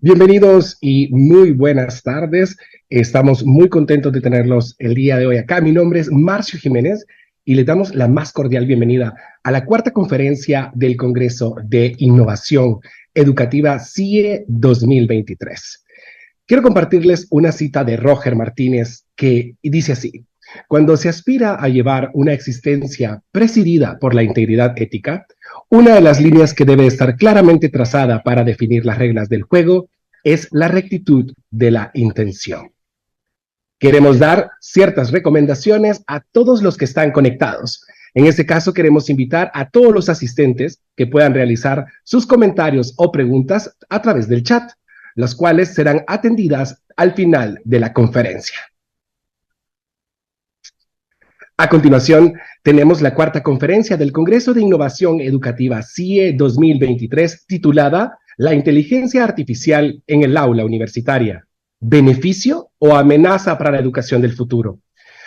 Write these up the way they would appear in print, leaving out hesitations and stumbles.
Bienvenidos y muy buenas tardes. Estamos muy contentos de tenerlos el día de hoy acá. Mi nombre es Marcio Jiménez y les damos la más cordial bienvenida a la cuarta conferencia del Congreso de Innovación Educativa CIE 2023. Quiero compartirles una cita de Roger Martínez que dice así: cuando se aspira a llevar una existencia presidida por la integridad ética, una de las líneas que debe estar claramente trazada para definir las reglas del juego es la rectitud de la intención. Queremos dar ciertas recomendaciones a todos los que están conectados. En este caso, queremos invitar a todos los asistentes que puedan realizar sus comentarios o preguntas a través del chat, las cuales serán atendidas al final de la conferencia. A continuación, tenemos la cuarta conferencia del Congreso de Innovación Educativa CIE 2023, titulada La inteligencia artificial en el aula universitaria, ¿beneficio o amenaza para la educación del futuro?,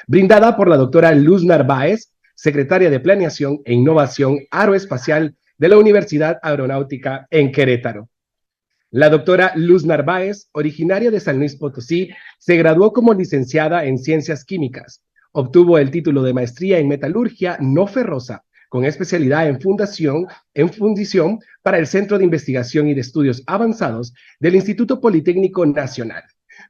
brindada por la doctora Luz Narváez, secretaria de Planeación e Innovación Aeroespacial de la Universidad Aeronáutica en Querétaro. La doctora Luz Narváez, originaria de San Luis Potosí, se graduó como licenciada en Ciencias Químicas. Obtuvo el título de maestría en metalurgia no ferrosa, con especialidad en fundición para el Centro de Investigación y de Estudios Avanzados del Instituto Politécnico Nacional.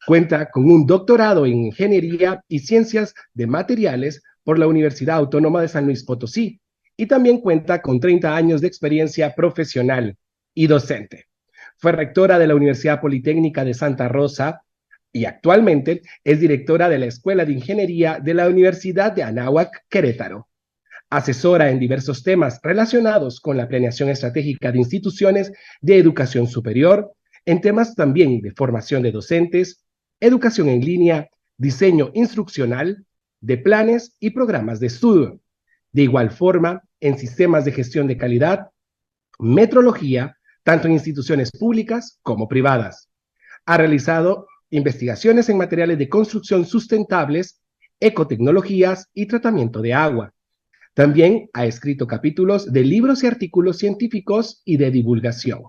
Cuenta con un doctorado en Ingeniería y Ciencias de Materiales por la Universidad Autónoma de San Luis Potosí y también cuenta con 30 años de experiencia profesional y docente. Fue rectora de la Universidad Politécnica de Santa Rosa y actualmente es directora de la Escuela de Ingeniería de la Universidad de Anáhuac, Querétaro. Asesora en diversos temas relacionados con la planeación estratégica de instituciones de educación superior, en temas también de formación de docentes, educación en línea, diseño instruccional, de planes y programas de estudio. De igual forma, en sistemas de gestión de calidad, metrología, tanto en instituciones públicas como privadas. Ha realizado investigaciones en materiales de construcción sustentables, ecotecnologías y tratamiento de agua. También ha escrito capítulos de libros y artículos científicos y de divulgación.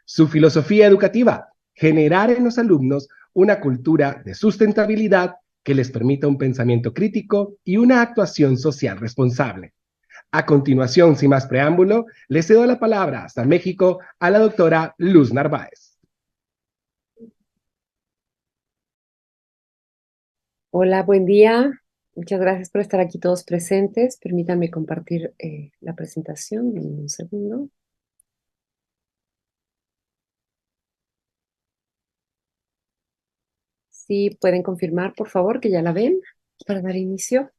Su filosofía educativa: generar en los alumnos una cultura de sustentabilidad que les permita un pensamiento crítico y una actuación social responsable. A continuación, sin más preámbulo, le cedo la palabra hasta México a la doctora Luz Narváez. Hola, buen día. Muchas gracias por estar aquí todos presentes. Permítanme compartir la presentación en un segundo. Sí, pueden confirmar, por favor, que ya la ven para dar inicio.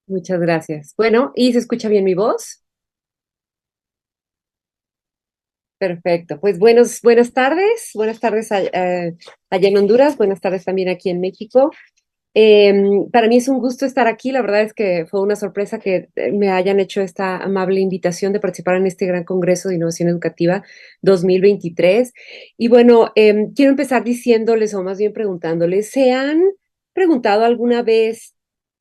Muchas gracias. Bueno, ¿y se escucha bien mi voz? Perfecto. Pues buenas tardes. Buenas tardes allá en Honduras. Buenas tardes también aquí en México. Para mí es un gusto estar aquí. La verdad es que fue una sorpresa que me hayan hecho esta amable invitación de participar en este gran Congreso de Innovación Educativa 2023. Y bueno, quiero empezar diciéndoles, o más bien preguntándoles, ¿se han preguntado alguna vez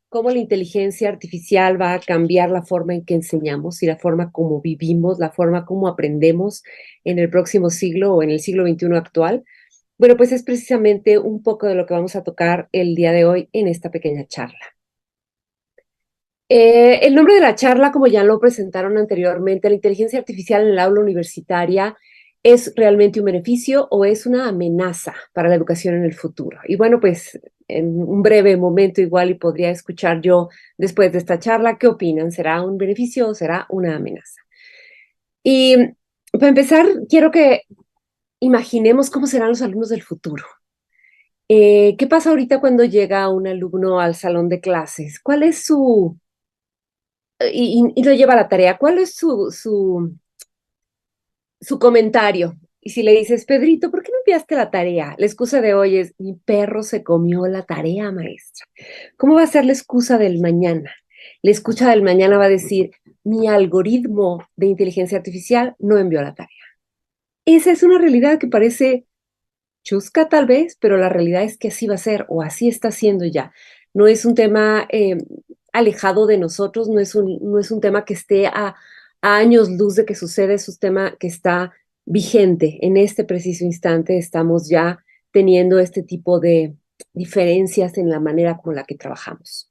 cómo la inteligencia artificial va a cambiar la forma en que enseñamos y la forma como vivimos, la forma como aprendemos en el próximo siglo o en el siglo XXI actual? Bueno, pues es precisamente un poco de lo que vamos a tocar el día de hoy en esta pequeña charla. El nombre de la charla, como ya lo presentaron anteriormente, la inteligencia artificial en el aula universitaria, ¿es realmente un beneficio o es una amenaza para la educación en el futuro? Y bueno, pues en un breve momento igual y podría escuchar yo después de esta charla, ¿qué opinan? ¿Será un beneficio o será una amenaza? Y para empezar, quiero que imaginemos cómo serán los alumnos del futuro. ¿Qué pasa ahorita cuando llega un alumno al salón de clases? ¿Cuál es su... y lo lleva a la tarea? ¿Cuál es su comentario? Y si le dices, Pedrito, ¿por qué no enviaste la tarea? La excusa de hoy es, mi perro se comió la tarea, maestra. ¿Cómo va a ser la excusa del mañana? La excusa del mañana va a decir, mi algoritmo de inteligencia artificial no envió la tarea. Esa es una realidad que parece chusca tal vez, pero la realidad es que así va a ser o así está siendo ya. No es un tema alejado de nosotros, no es un tema que esté a años luz de que sucede, es un tema que está vigente. En este preciso instante estamos ya teniendo este tipo de diferencias en la manera con la que trabajamos.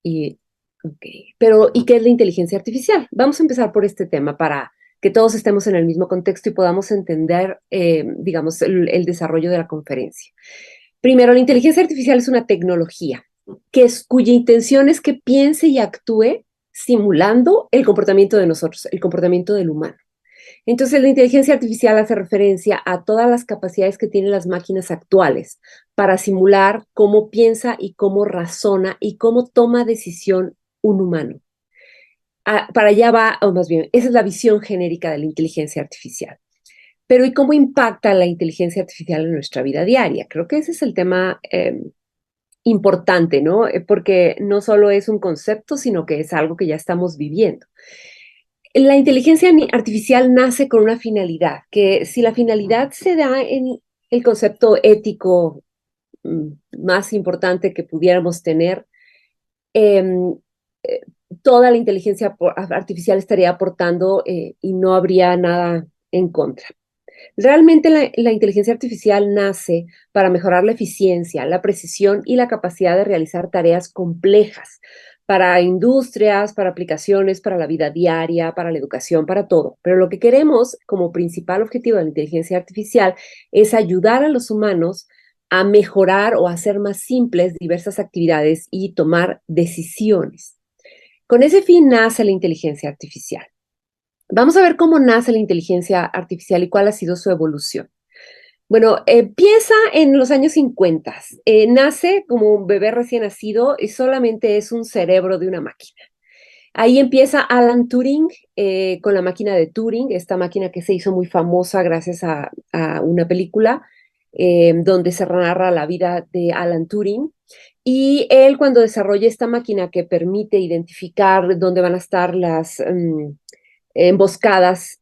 Y, pero, ¿y qué es la inteligencia artificial? Vamos a empezar por este tema para que todos estemos en el mismo contexto y podamos entender, digamos, el desarrollo de la conferencia. Primero, la inteligencia artificial es una tecnología cuya intención es que piense y actúe simulando el comportamiento de nosotros, el comportamiento del humano. Entonces, la inteligencia artificial hace referencia a todas las capacidades que tienen las máquinas actuales para simular cómo piensa y cómo razona y cómo toma decisión un humano. Para allá va, o más bien, esa es la visión genérica de la inteligencia artificial. Pero ¿y cómo impacta la inteligencia artificial en nuestra vida diaria? Creo que ese es el tema importante, ¿no? Porque no solo es un concepto, sino que es algo que ya estamos viviendo. La inteligencia artificial nace con una finalidad, que si la finalidad se da en el concepto ético más importante que pudiéramos tener, eh, toda la inteligencia artificial estaría aportando y no habría nada en contra. Realmente la inteligencia artificial nace para mejorar la eficiencia, la precisión y la capacidad de realizar tareas complejas para industrias, para aplicaciones, para la vida diaria, para la educación, para todo. Pero lo que queremos como principal objetivo de la inteligencia artificial es ayudar a los humanos a mejorar o hacer más simples diversas actividades y tomar decisiones. Con ese fin nace la inteligencia artificial. Vamos a ver cómo nace la inteligencia artificial y cuál ha sido su evolución. Bueno, empieza en los años 50. Nace como un bebé recién nacido y solamente es un cerebro de una máquina. Ahí empieza Alan Turing con la máquina de Turing, esta máquina que se hizo muy famosa gracias a una película donde se narra la vida de Alan Turing. Y él cuando desarrolla esta máquina que permite identificar dónde van a estar las emboscadas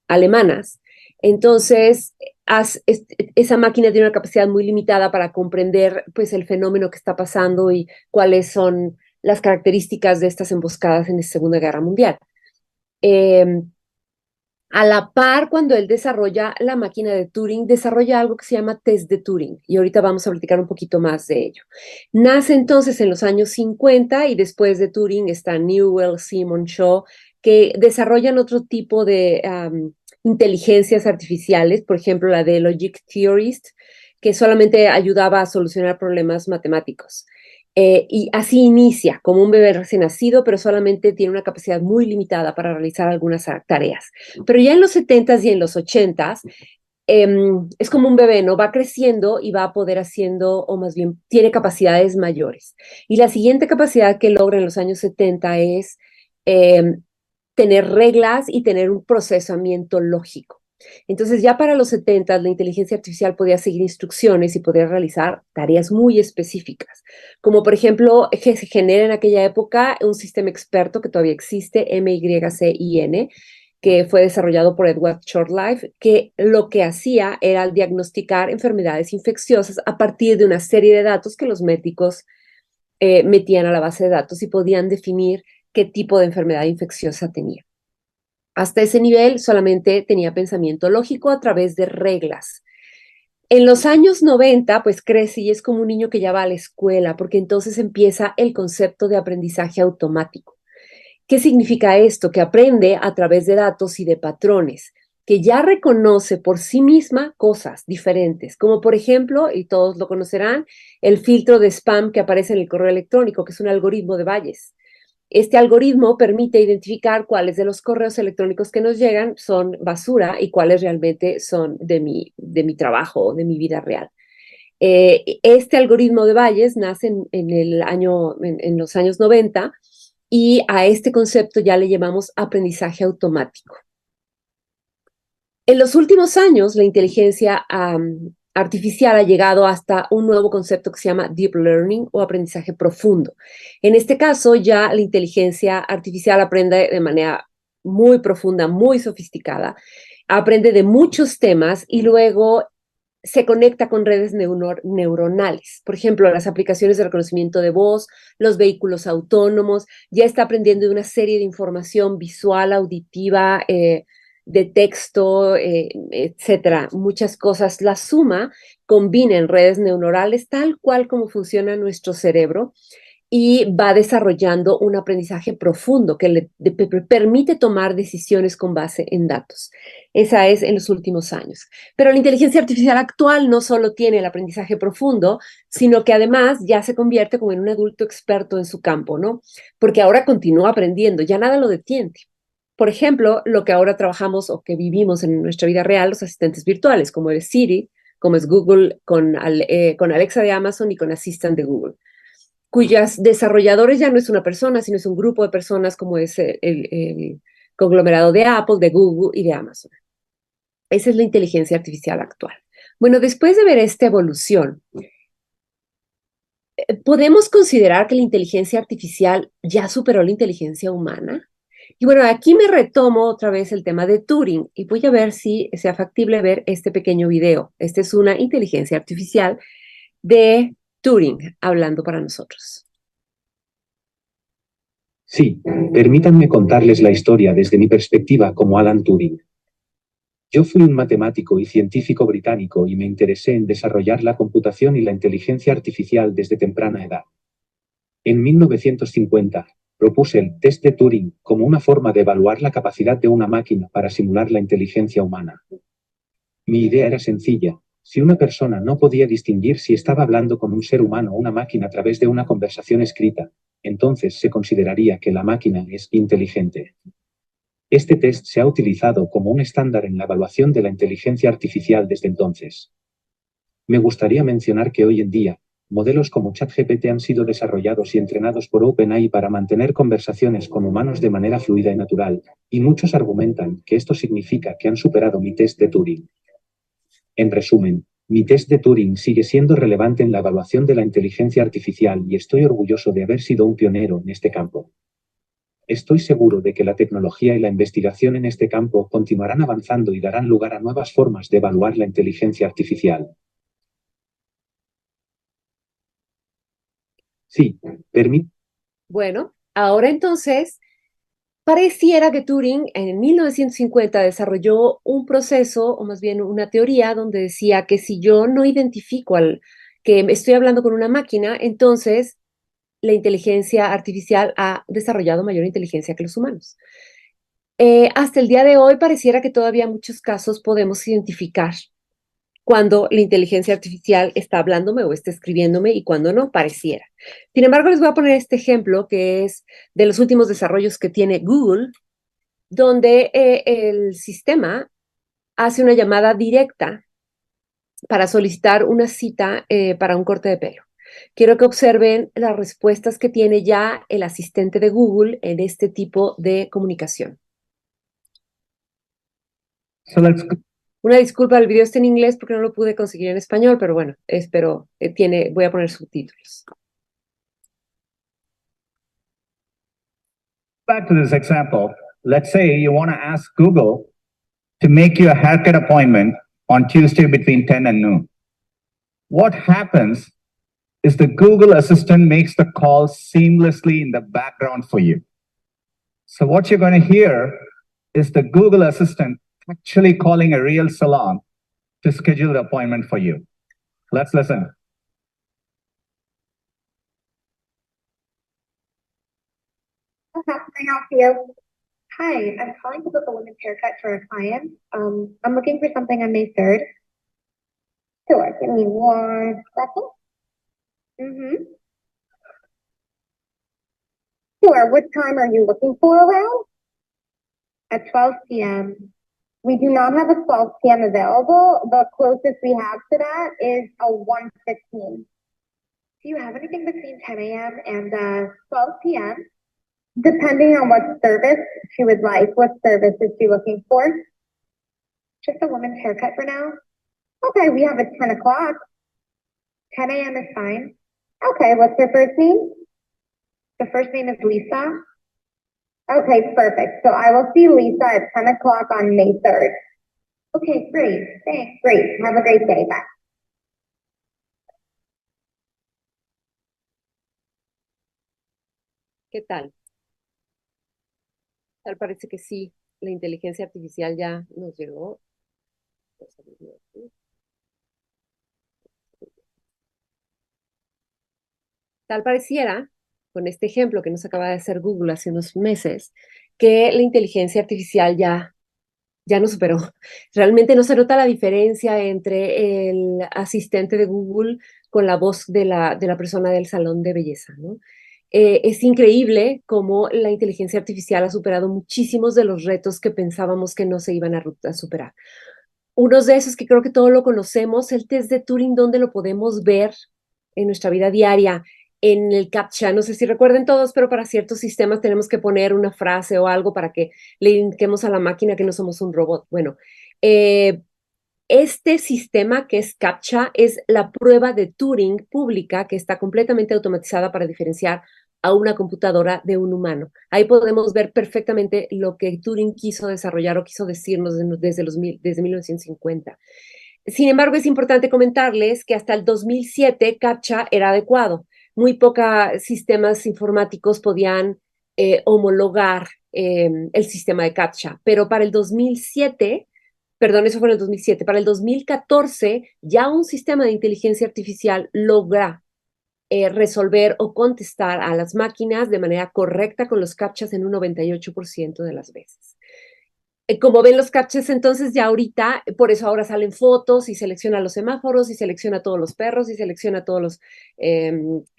alemanas. Entonces, esa máquina tiene una capacidad muy limitada para comprender pues, el fenómeno que está pasando y cuáles son las características de estas emboscadas en la Segunda Guerra Mundial. A la par, cuando él desarrolla la máquina de Turing, desarrolla algo que se llama test de Turing, y ahorita vamos a platicar un poquito más de ello. Nace entonces en los años 50 y después de Turing está Newell, Simon, Shaw, que desarrollan otro tipo de inteligencias artificiales, por ejemplo, la de Logic Theorist, que solamente ayudaba a solucionar problemas matemáticos. Y así inicia como un bebé recién nacido, pero solamente tiene una capacidad muy limitada para realizar algunas tareas. Pero ya en los 70s y en los 80s, es como un bebé, ¿no? Va creciendo y va a poder haciendo, o más bien, tiene capacidades mayores. Y la siguiente capacidad que logra en los años 70 es tener reglas y tener un procesamiento lógico. Entonces ya para los 70 la inteligencia artificial podía seguir instrucciones y podía realizar tareas muy específicas, como por ejemplo que se genera en aquella época un sistema experto que todavía existe, MYCIN, que fue desarrollado por Edward Shortlife, que lo que hacía era diagnosticar enfermedades infecciosas a partir de una serie de datos que los médicos metían a la base de datos y podían definir qué tipo de enfermedad infecciosa tenía. Hasta ese nivel solamente tenía pensamiento lógico a través de reglas. En los años 90, pues crece y es como un niño que ya va a la escuela, porque entonces empieza el concepto de aprendizaje automático. ¿Qué significa esto? Que aprende a través de datos y de patrones, que ya reconoce por sí misma cosas diferentes, como por ejemplo, y todos lo conocerán, el filtro de spam que aparece en el correo electrónico, que es un algoritmo de Bayes. Este algoritmo permite identificar cuáles de los correos electrónicos que nos llegan son basura y cuáles realmente son de mi trabajo o de mi vida real. Este algoritmo de Bayes nace en los años 90 y a este concepto ya le llamamos aprendizaje automático. En los últimos años, la inteligencia artificial ha llegado hasta un nuevo concepto que se llama Deep Learning o aprendizaje profundo. En este caso, ya la inteligencia artificial aprende de manera muy profunda, muy sofisticada, aprende de muchos temas y luego se conecta con redes neuronales. Por ejemplo, las aplicaciones de reconocimiento de voz, los vehículos autónomos, ya está aprendiendo de una serie de información visual, auditiva, de texto, etcétera, muchas cosas. La suma combina en redes neuronales tal cual como funciona nuestro cerebro y va desarrollando un aprendizaje profundo que le permite tomar decisiones con base en datos. Esa es en los últimos años. Pero la inteligencia artificial actual no solo tiene el aprendizaje profundo, sino que además ya se convierte como en un adulto experto en su campo, ¿no? Porque ahora continúa aprendiendo, ya nada lo detiene. Por ejemplo, lo que ahora trabajamos o que vivimos en nuestra vida real, los asistentes virtuales, como es Siri, como es Google con Alexa de Amazon y con Assistant de Google, cuyas desarrolladores ya no es una persona, sino es un grupo de personas como es el conglomerado de Apple, de Google y de Amazon. Esa es la inteligencia artificial actual. Bueno, después de ver esta evolución, ¿podemos considerar que la inteligencia artificial ya superó la inteligencia humana? Y bueno, aquí me retomo otra vez el tema de Turing y voy a ver si sea factible ver este pequeño video. Esta es una inteligencia artificial de Turing hablando para nosotros. Sí, permítanme contarles la historia desde mi perspectiva como Alan Turing. Yo fui un matemático y científico británico y me interesé en desarrollar la computación y la inteligencia artificial desde temprana edad. En 1950, propuse el test de Turing como una forma de evaluar la capacidad de una máquina para simular la inteligencia humana. Mi idea era sencilla. Si una persona no podía distinguir si estaba hablando con un ser humano o una máquina a través de una conversación escrita, entonces se consideraría que la máquina es inteligente. Este test se ha utilizado como un estándar en la evaluación de la inteligencia artificial desde entonces. Me gustaría mencionar que hoy en día, modelos como ChatGPT han sido desarrollados y entrenados por OpenAI para mantener conversaciones con humanos de manera fluida y natural, y muchos argumentan que esto significa que han superado mi test de Turing. En resumen, mi test de Turing sigue siendo relevante en la evaluación de la inteligencia artificial y estoy orgulloso de haber sido un pionero en este campo. Estoy seguro de que la tecnología y la investigación en este campo continuarán avanzando y darán lugar a nuevas formas de evaluar la inteligencia artificial. Sí, permite. Bueno, ahora entonces, pareciera que Turing en 1950 desarrolló un proceso, o más bien una teoría, donde decía que si yo no identifico que estoy hablando con una máquina, entonces la inteligencia artificial ha desarrollado mayor inteligencia que los humanos. Hasta el día de hoy pareciera que todavía en muchos casos podemos identificar cuando la inteligencia artificial está hablándome o está escribiéndome y cuando no, pareciera. Sin embargo, les voy a poner este ejemplo que es de los últimos desarrollos que tiene Google, donde el sistema hace una llamada directa para solicitar una cita para un corte de pelo. Quiero que observen las respuestas que tiene ya el asistente de Google en este tipo de comunicación. Una disculpa, el video está en inglés porque no lo pude conseguir en español, pero bueno, espero, voy a poner subtítulos. Back to this example, let's say you want to ask Google to make you a haircut appointment on Tuesday between 10 and noon. What happens is the Google Assistant makes the call seamlessly in the background for you. So what you're going to hear is the Google Assistant actually calling a real salon to schedule the appointment for you. Let's listen. How can I help you? Hi, I'm calling to book a women's haircut for a client. I'm looking for something on May 3rd. Sure, give me 1 second. Sure, what time are you looking for around? At 12 p.m. We do not have a 12 p.m. available. The closest we have to that is a 1:15. Do you have anything between 10 a.m. and 12 p.m.? Depending on what service she would like. What service is she looking for? Just a woman's haircut for now? Okay, we have at 10 o'clock. 10 a.m. is fine. Okay, what's your first name? The first name is Lisa. Okay, perfect. So I will see Lisa at 10 o'clock on May 3rd. Okay, great. Thanks. Great. Have a great day. Bye. ¿Qué tal? Tal parece que sí, la inteligencia artificial ya nos llegó. Tal pareciera, con este ejemplo que nos acaba de hacer Google hace unos meses, que la inteligencia artificial ya nos superó. Realmente no se nota la diferencia entre el asistente de Google con la voz de la persona del salón de belleza, ¿no? Es increíble cómo la inteligencia artificial ha superado muchísimos de los retos que pensábamos que no se iban a superar. Uno de esos que creo que todos lo conocemos, el test de Turing, donde lo podemos ver en nuestra vida diaria, en el CAPTCHA. No sé si recuerden todos, pero para ciertos sistemas tenemos que poner una frase o algo para que le indiquemos a la máquina que no somos un robot. Bueno, eh, este sistema que es CAPTCHA es la prueba de Turing pública que está completamente automatizada para diferenciar a una computadora de un humano. Ahí podemos ver perfectamente lo que Turing quiso desarrollar o quiso decirnos desde 1950. Sin embargo, es importante comentarles que hasta el 2007 CAPTCHA era adecuado. Muy pocos sistemas informáticos podían homologar el sistema de CAPTCHA, pero para el 2007, perdón, eso fue en el 2007, para el 2014 ya un sistema de inteligencia artificial logra resolver o contestar a las máquinas de manera correcta con los CAPTCHAs en un 98% de las veces. Como ven los CAPTCHAs, entonces ya ahorita, por eso ahora salen fotos y selecciona los semáforos y selecciona todos los perros y selecciona todos los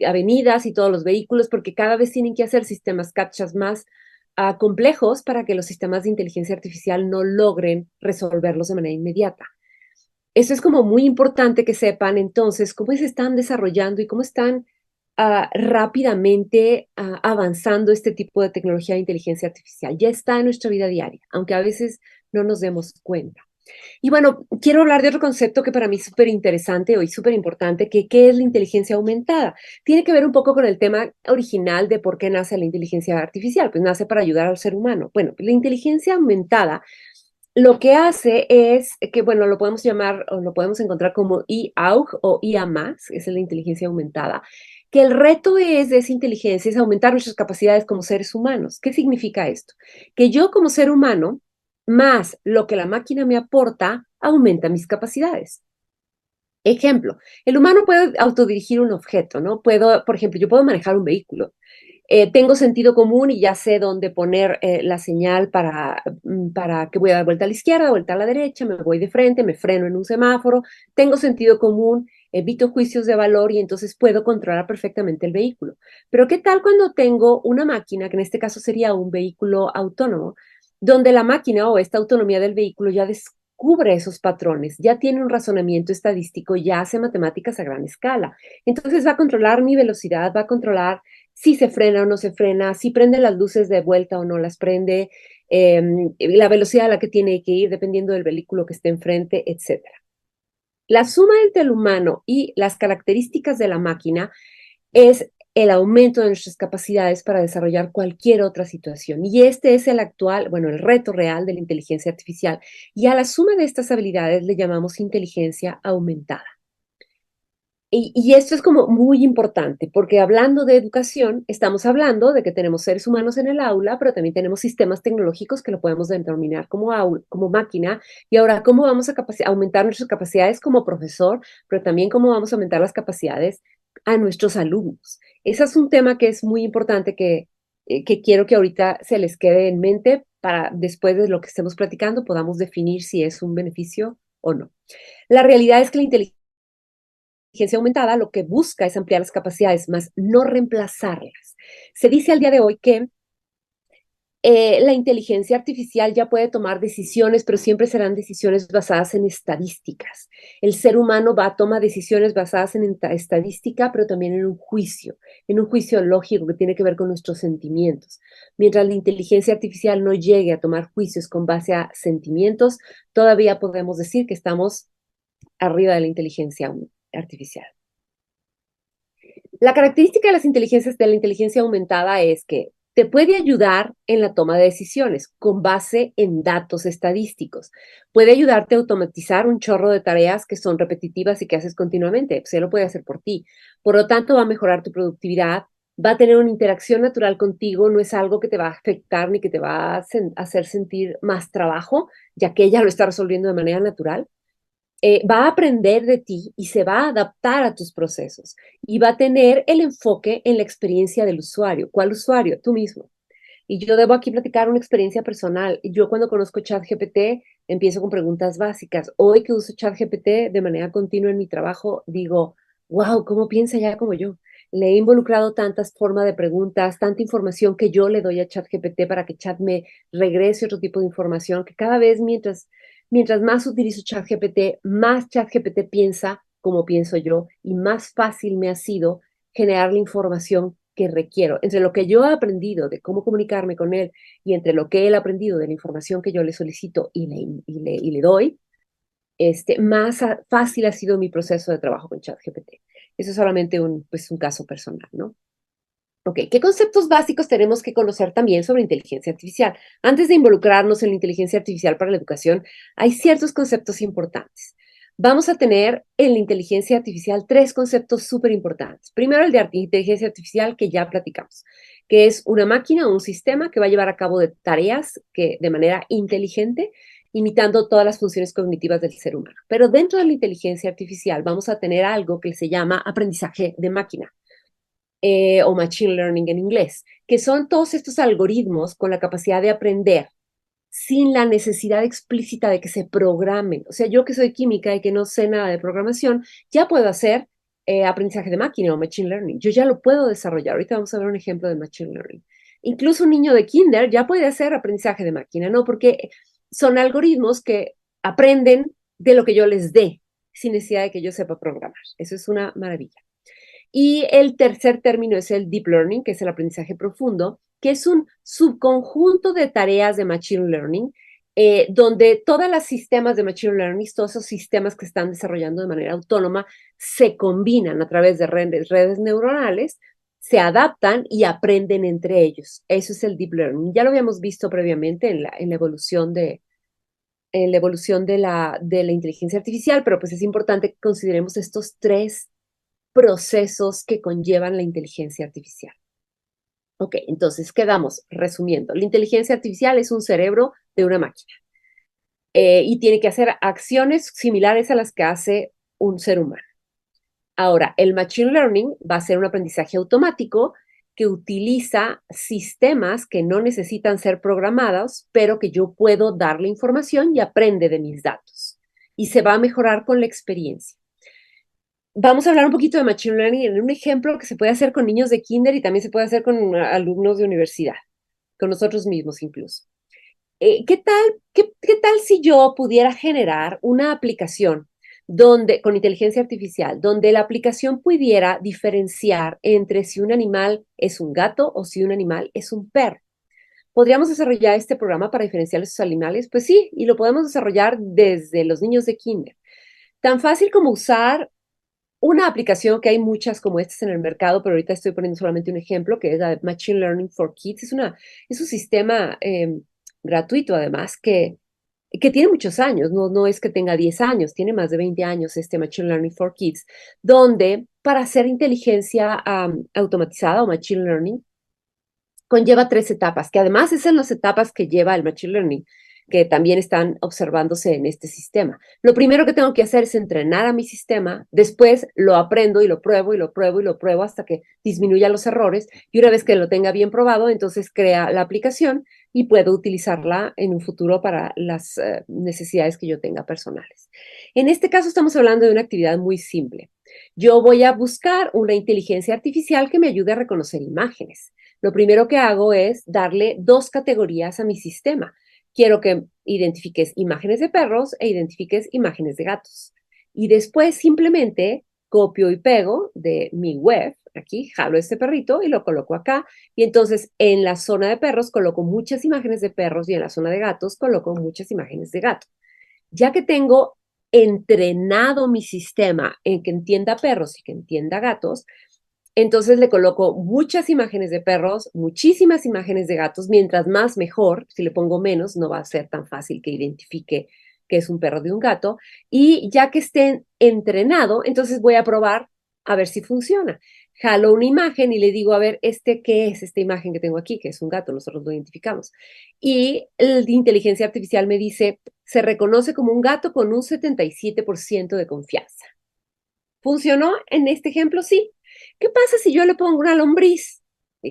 avenidas y todos los vehículos, porque cada vez tienen que hacer sistemas CAPTCHAs más complejos para que los sistemas de inteligencia artificial no logren resolverlos de manera inmediata. Eso es como muy importante que sepan entonces cómo se están desarrollando y cómo están rápidamente avanzando este tipo de tecnología de inteligencia artificial. Ya está en nuestra vida diaria, aunque a veces no nos demos cuenta. Y bueno, quiero hablar de otro concepto que para mí es súper interesante y súper importante, que ¿qué es la inteligencia aumentada? Tiene que ver un poco con el tema original de por qué nace la inteligencia artificial. Pues nace para ayudar al ser humano. Bueno, la inteligencia aumentada lo que hace es que, bueno, lo podemos llamar o lo podemos encontrar como IAUG o IA+, esa es la inteligencia aumentada, que el reto de esa inteligencia es aumentar nuestras capacidades como seres humanos. ¿Qué significa esto? Que yo como ser humano, más lo que la máquina me aporta, aumenta mis capacidades. Ejemplo, el humano puede autodirigir un objeto, ¿no? Por ejemplo, yo puedo manejar un vehículo. Tengo sentido común y ya sé dónde poner la señal para que voy a dar vuelta a la izquierda, vuelta a la derecha, me voy de frente, me freno en un semáforo. Tengo sentido común, evito juicios de valor y entonces puedo controlar perfectamente el vehículo. Pero ¿qué tal cuando tengo una máquina, que en este caso sería un vehículo autónomo, donde la máquina o esta autonomía del vehículo ya descubre esos patrones, ya tiene un razonamiento estadístico, ya hace matemáticas a gran escala? Entonces va a controlar mi velocidad, va a controlar si se frena o no se frena, si prende las luces de vuelta o no las prende, la velocidad a la que tiene que ir dependiendo del vehículo que esté enfrente, etc. La suma entre el humano y las características de la máquina es el aumento de nuestras capacidades para desarrollar cualquier otra situación. Y este es el actual, bueno, el reto real de la inteligencia artificial. Y a la suma de estas habilidades le llamamos inteligencia aumentada. Y esto es como muy importante, porque hablando de educación, estamos hablando de que tenemos seres humanos en el aula, pero también tenemos sistemas tecnológicos que lo podemos determinar como máquina. Y ahora, ¿cómo vamos a aumentar nuestras capacidades como profesor, pero también cómo vamos a aumentar las capacidades a nuestros alumnos? Ese es un tema que es muy importante que quiero que ahorita se les quede en mente para después de lo que estemos platicando podamos definir si es un beneficio o no. La realidad es que la inteligencia aumentada lo que busca es ampliar las capacidades, más no reemplazarlas. Se dice al día de hoy que la inteligencia artificial ya puede tomar decisiones, pero siempre serán decisiones basadas en estadísticas. El ser humano toma decisiones basadas en estadística, pero también en un juicio lógico que tiene que ver con nuestros sentimientos. Mientras la inteligencia artificial no llegue a tomar juicios con base a sentimientos, todavía podemos decir que estamos arriba de la inteligencia artificial. La característica de las inteligencias de la inteligencia aumentada es que te puede ayudar en la toma de decisiones con base en datos estadísticos. Puede ayudarte a automatizar un chorro de tareas que son repetitivas y que haces continuamente. Se lo puede hacer por ti. Por lo tanto, va a mejorar tu productividad va a tener una interacción natural contigo, no es algo que te va a afectar ni que te va a hacer sentir más trabajo, ya que ella lo está resolviendo de manera natural. Va a aprender de ti y se va a adaptar a tus procesos y va a tener el enfoque en la experiencia del usuario. ¿Cuál usuario? Tú mismo. Y yo debo aquí platicar una experiencia personal. Yo cuando conozco ChatGPT empiezo con preguntas básicas. Hoy que uso ChatGPT de manera continua en mi trabajo, digo, wow, ¿cómo piensa ya como yo? Le he involucrado tantas formas de preguntas, tanta información que yo le doy a ChatGPT para que Chat me regrese otro tipo de información, que cada vez mientras más utilizo ChatGPT, más ChatGPT piensa como pienso yo y más fácil me ha sido generar la información que requiero. Entre lo que yo he aprendido de cómo comunicarme con él y entre lo que él ha aprendido de la información que yo le solicito y le doy, más fácil ha sido mi proceso de trabajo con ChatGPT. Eso es solamente pues, un caso personal, ¿no? Ok, ¿qué conceptos básicos tenemos que conocer también sobre inteligencia artificial? Antes de involucrarnos en la inteligencia artificial para la educación, hay ciertos conceptos importantes. Vamos a tener en la inteligencia artificial 3 conceptos súper importantes. Primero, el de inteligencia artificial que ya platicamos, que es una máquina o un sistema que va a llevar a cabo de tareas que, de manera inteligente, imitando todas las funciones cognitivas del ser humano. Pero dentro de la inteligencia artificial vamos a tener algo que se llama aprendizaje de máquina. O machine learning en inglés, que son todos estos algoritmos con la capacidad de aprender sin la necesidad explícita de que se programen. O sea, yo que soy química y que no sé nada de programación, ya puedo hacer aprendizaje de máquina o machine learning. Yo ya lo puedo desarrollar. Ahorita vamos a ver un ejemplo de machine learning. Incluso un niño de kinder ya puede hacer aprendizaje de máquina, ¿no? Porque son algoritmos que aprenden de lo que yo les dé, sin necesidad de que yo sepa programar. Eso es una maravilla. Y el tercer término es el deep learning, que es el aprendizaje profundo, que es un subconjunto de tareas de machine learning, donde todos los sistemas de machine learning, todos esos sistemas que están desarrollando de manera autónoma, se combinan a través de redes neuronales, se adaptan y aprenden entre ellos. Eso es el deep learning. Ya lo habíamos visto previamente en la evolución de la inteligencia artificial, pero pues es importante que consideremos estos 3 procesos que conllevan la inteligencia artificial. Ok, entonces quedamos resumiendo. La inteligencia artificial es un cerebro de una máquina y tiene que hacer acciones similares a las que hace un ser humano. Ahora, el machine learning va a ser un aprendizaje automático que utiliza sistemas que no necesitan ser programados, pero que yo puedo darle información y aprende de mis datos. Y se va a mejorar con la experiencia. Vamos a hablar un poquito de Machine Learning en un ejemplo que se puede hacer con niños de kinder y también se puede hacer con alumnos de universidad, con nosotros mismos incluso. ¿Qué tal si yo pudiera generar una aplicación con inteligencia artificial, donde la aplicación pudiera diferenciar entre si un animal es un gato o si un animal es un perro? ¿Podríamos desarrollar este programa para diferenciar esos animales? Pues sí, y lo podemos desarrollar desde los niños de kinder. Tan fácil como usar una aplicación que hay muchas como estas en el mercado, pero ahorita estoy poniendo solamente un ejemplo, que es la Machine Learning for Kids. Es un sistema gratuito, además, que tiene muchos años. No es que tenga 10 años, tiene más de 20 años este Machine Learning for Kids, donde para hacer inteligencia automatizada o Machine Learning, conlleva 3 etapas, que además esas son las etapas que lleva el Machine Learning, que también están observándose en este sistema. Lo primero que tengo que hacer es entrenar a mi sistema, después lo aprendo y lo pruebo y lo pruebo y lo pruebo hasta que disminuya los errores y una vez que lo tenga bien probado, entonces crea la aplicación y puedo utilizarla en un futuro para las necesidades que yo tenga personales. En este caso estamos hablando de una actividad muy simple. Yo voy a buscar una inteligencia artificial que me ayude a reconocer imágenes. Lo primero que hago es darle 2 categorías a mi sistema. Quiero que identifiques imágenes de perros e identifiques imágenes de gatos. Y después simplemente copio y pego de mi web. Aquí jalo este perrito y lo coloco acá. Y entonces en la zona de perros coloco muchas imágenes de perros y en la zona de gatos coloco muchas imágenes de gato. Ya que tengo entrenado mi sistema en que entienda perros y que entienda gatos, entonces le coloco muchas imágenes de perros, muchísimas imágenes de gatos, mientras más mejor. Si le pongo menos, no va a ser tan fácil que identifique que es un perro de un gato. Y ya que esté entrenado, entonces voy a probar a ver si funciona. Jalo una imagen y le digo, a ver, ¿qué es esta imagen que tengo aquí? Que es un gato, nosotros lo identificamos. Y la inteligencia artificial me dice, se reconoce como un gato con un 77% de confianza. ¿Funcionó en este ejemplo? Sí. ¿Qué pasa si yo le pongo una lombriz?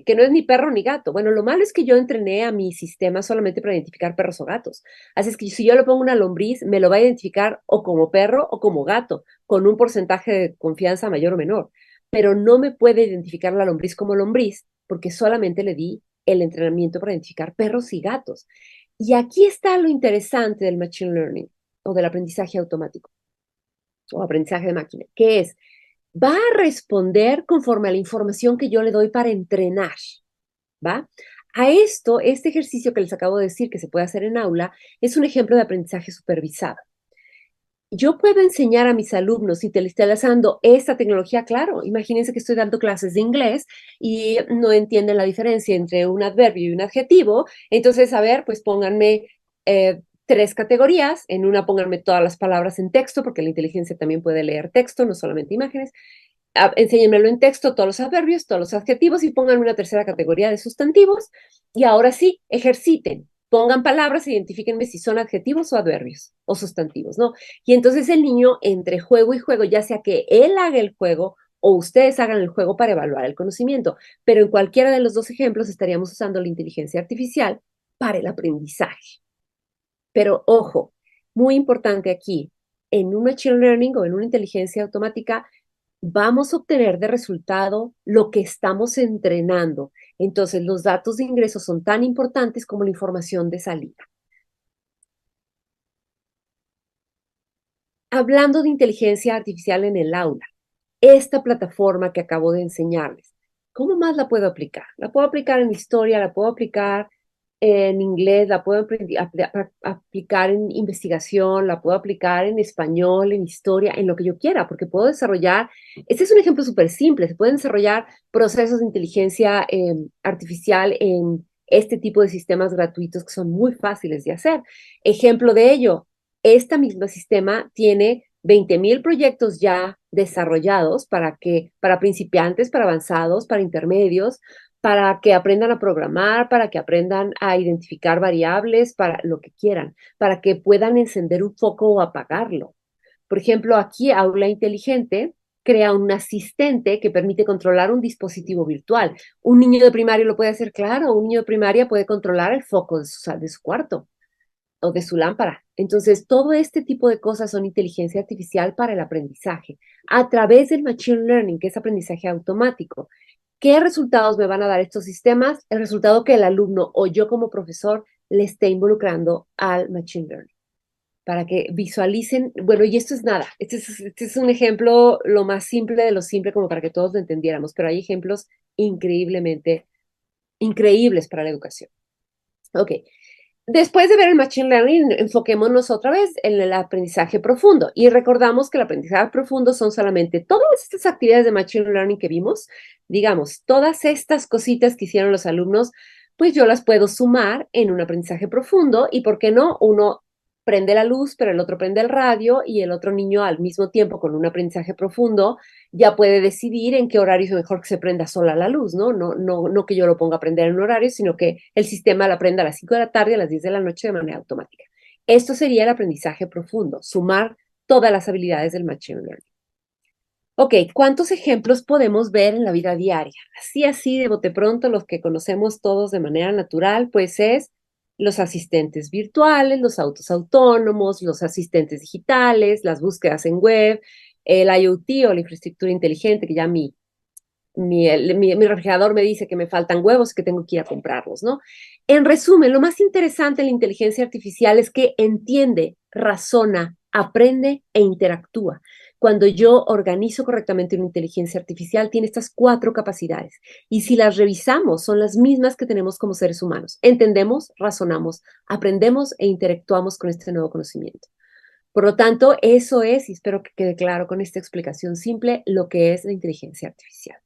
Que no es ni perro ni gato. Bueno, lo malo es que yo entrené a mi sistema solamente para identificar perros o gatos. Así es que si yo le pongo una lombriz, me lo va a identificar o como perro o como gato, con un porcentaje de confianza mayor o menor. Pero no me puede identificar la lombriz como lombriz porque solamente le di el entrenamiento para identificar perros y gatos. Y aquí está lo interesante del machine learning o del aprendizaje automático o aprendizaje de máquina, que es, va a responder conforme a la información que yo le doy para entrenar, ¿va? A esto, este ejercicio que les acabo de decir que se puede hacer en aula, es un ejemplo de aprendizaje supervisado. Yo puedo enseñar a mis alumnos utilizando esta tecnología, claro. Imagínense que estoy dando clases de inglés y no entienden la diferencia entre un adverbio y un adjetivo. Entonces, a ver, pues pónganme 3 categorías. En una pónganme todas las palabras en texto, porque la inteligencia también puede leer texto, no solamente imágenes. Enséñenmelo en texto, todos los adverbios, todos los adjetivos y pónganme una tercera categoría de sustantivos. Y ahora sí, ejerciten. Pongan palabras, identifíquenme si son adjetivos o adverbios o sustantivos, ¿no? Y entonces el niño, entre juego y juego, ya sea que él haga el juego o ustedes hagan el juego para evaluar el conocimiento, pero en cualquiera de los dos ejemplos estaríamos usando la inteligencia artificial para el aprendizaje. Pero ojo, muy importante aquí, en un machine learning o en una inteligencia automática, vamos a obtener de resultado lo que estamos entrenando. Entonces, los datos de ingreso son tan importantes como la información de salida. Hablando de inteligencia artificial en el aula, esta plataforma que acabo de enseñarles, ¿cómo más la puedo aplicar? La puedo aplicar en historia, la puedo aplicar en inglés, la puedo aplicar en investigación, la puedo aplicar en español, en historia, en lo que yo quiera, porque puedo desarrollar, este es un ejemplo súper simple, se pueden desarrollar procesos de inteligencia artificial en este tipo de sistemas gratuitos que son muy fáciles de hacer. Ejemplo de ello, esta misma sistema tiene 20,000 proyectos ya desarrollados para principiantes, para avanzados, para intermedios, para que aprendan a programar, para que aprendan a identificar variables, para lo que quieran, para que puedan encender un foco o apagarlo. Por ejemplo, aquí Aula Inteligente crea un asistente que permite controlar un dispositivo virtual. Un niño de primaria lo puede hacer, claro, un niño de primaria puede controlar el foco de su cuarto o de su lámpara. Entonces, todo este tipo de cosas son inteligencia artificial para el aprendizaje a través del machine learning, que es aprendizaje automático. ¿Qué resultados me van a dar estos sistemas? El resultado que el alumno o yo como profesor le esté involucrando al machine learning para que visualicen, bueno, y esto es nada, este es un ejemplo lo más simple de lo simple como para que todos lo entendiéramos, pero hay ejemplos increíblemente increíbles para la educación. Ok, después de ver el Machine Learning, enfoquémonos otra vez en el aprendizaje profundo y recordamos que el aprendizaje profundo son solamente todas estas actividades de Machine Learning que vimos, digamos, todas estas cositas que hicieron los alumnos, pues yo las puedo sumar en un aprendizaje profundo y, ¿por qué no? Uno prende la luz, pero el otro prende el radio y el otro niño al mismo tiempo con un aprendizaje profundo ya puede decidir en qué horario es mejor que se prenda sola la luz, ¿no? No que yo lo ponga a prender en un horario, sino que el sistema la prenda a las 5 de la tarde, a las 10 de la noche de manera automática. Esto sería el aprendizaje profundo, sumar todas las habilidades del Machine Learning. Ok, ¿cuántos ejemplos podemos ver en la vida diaria? Así, de bote pronto, los que conocemos todos de manera natural, pues es los asistentes virtuales, los autos autónomos, los asistentes digitales, las búsquedas en web, el IoT o la infraestructura inteligente, que ya mi refrigerador me dice que me faltan huevos, que tengo que ir a comprarlos, ¿no? En resumen, lo más interesante en la inteligencia artificial es que entiende, razona, aprende e interactúa. Cuando yo organizo correctamente una inteligencia artificial, tiene estas 4 capacidades. Y si las revisamos, son las mismas que tenemos como seres humanos. Entendemos, razonamos, aprendemos e interactuamos con este nuevo conocimiento. Por lo tanto, eso es, y espero que quede claro con esta explicación simple, lo que es la inteligencia artificial.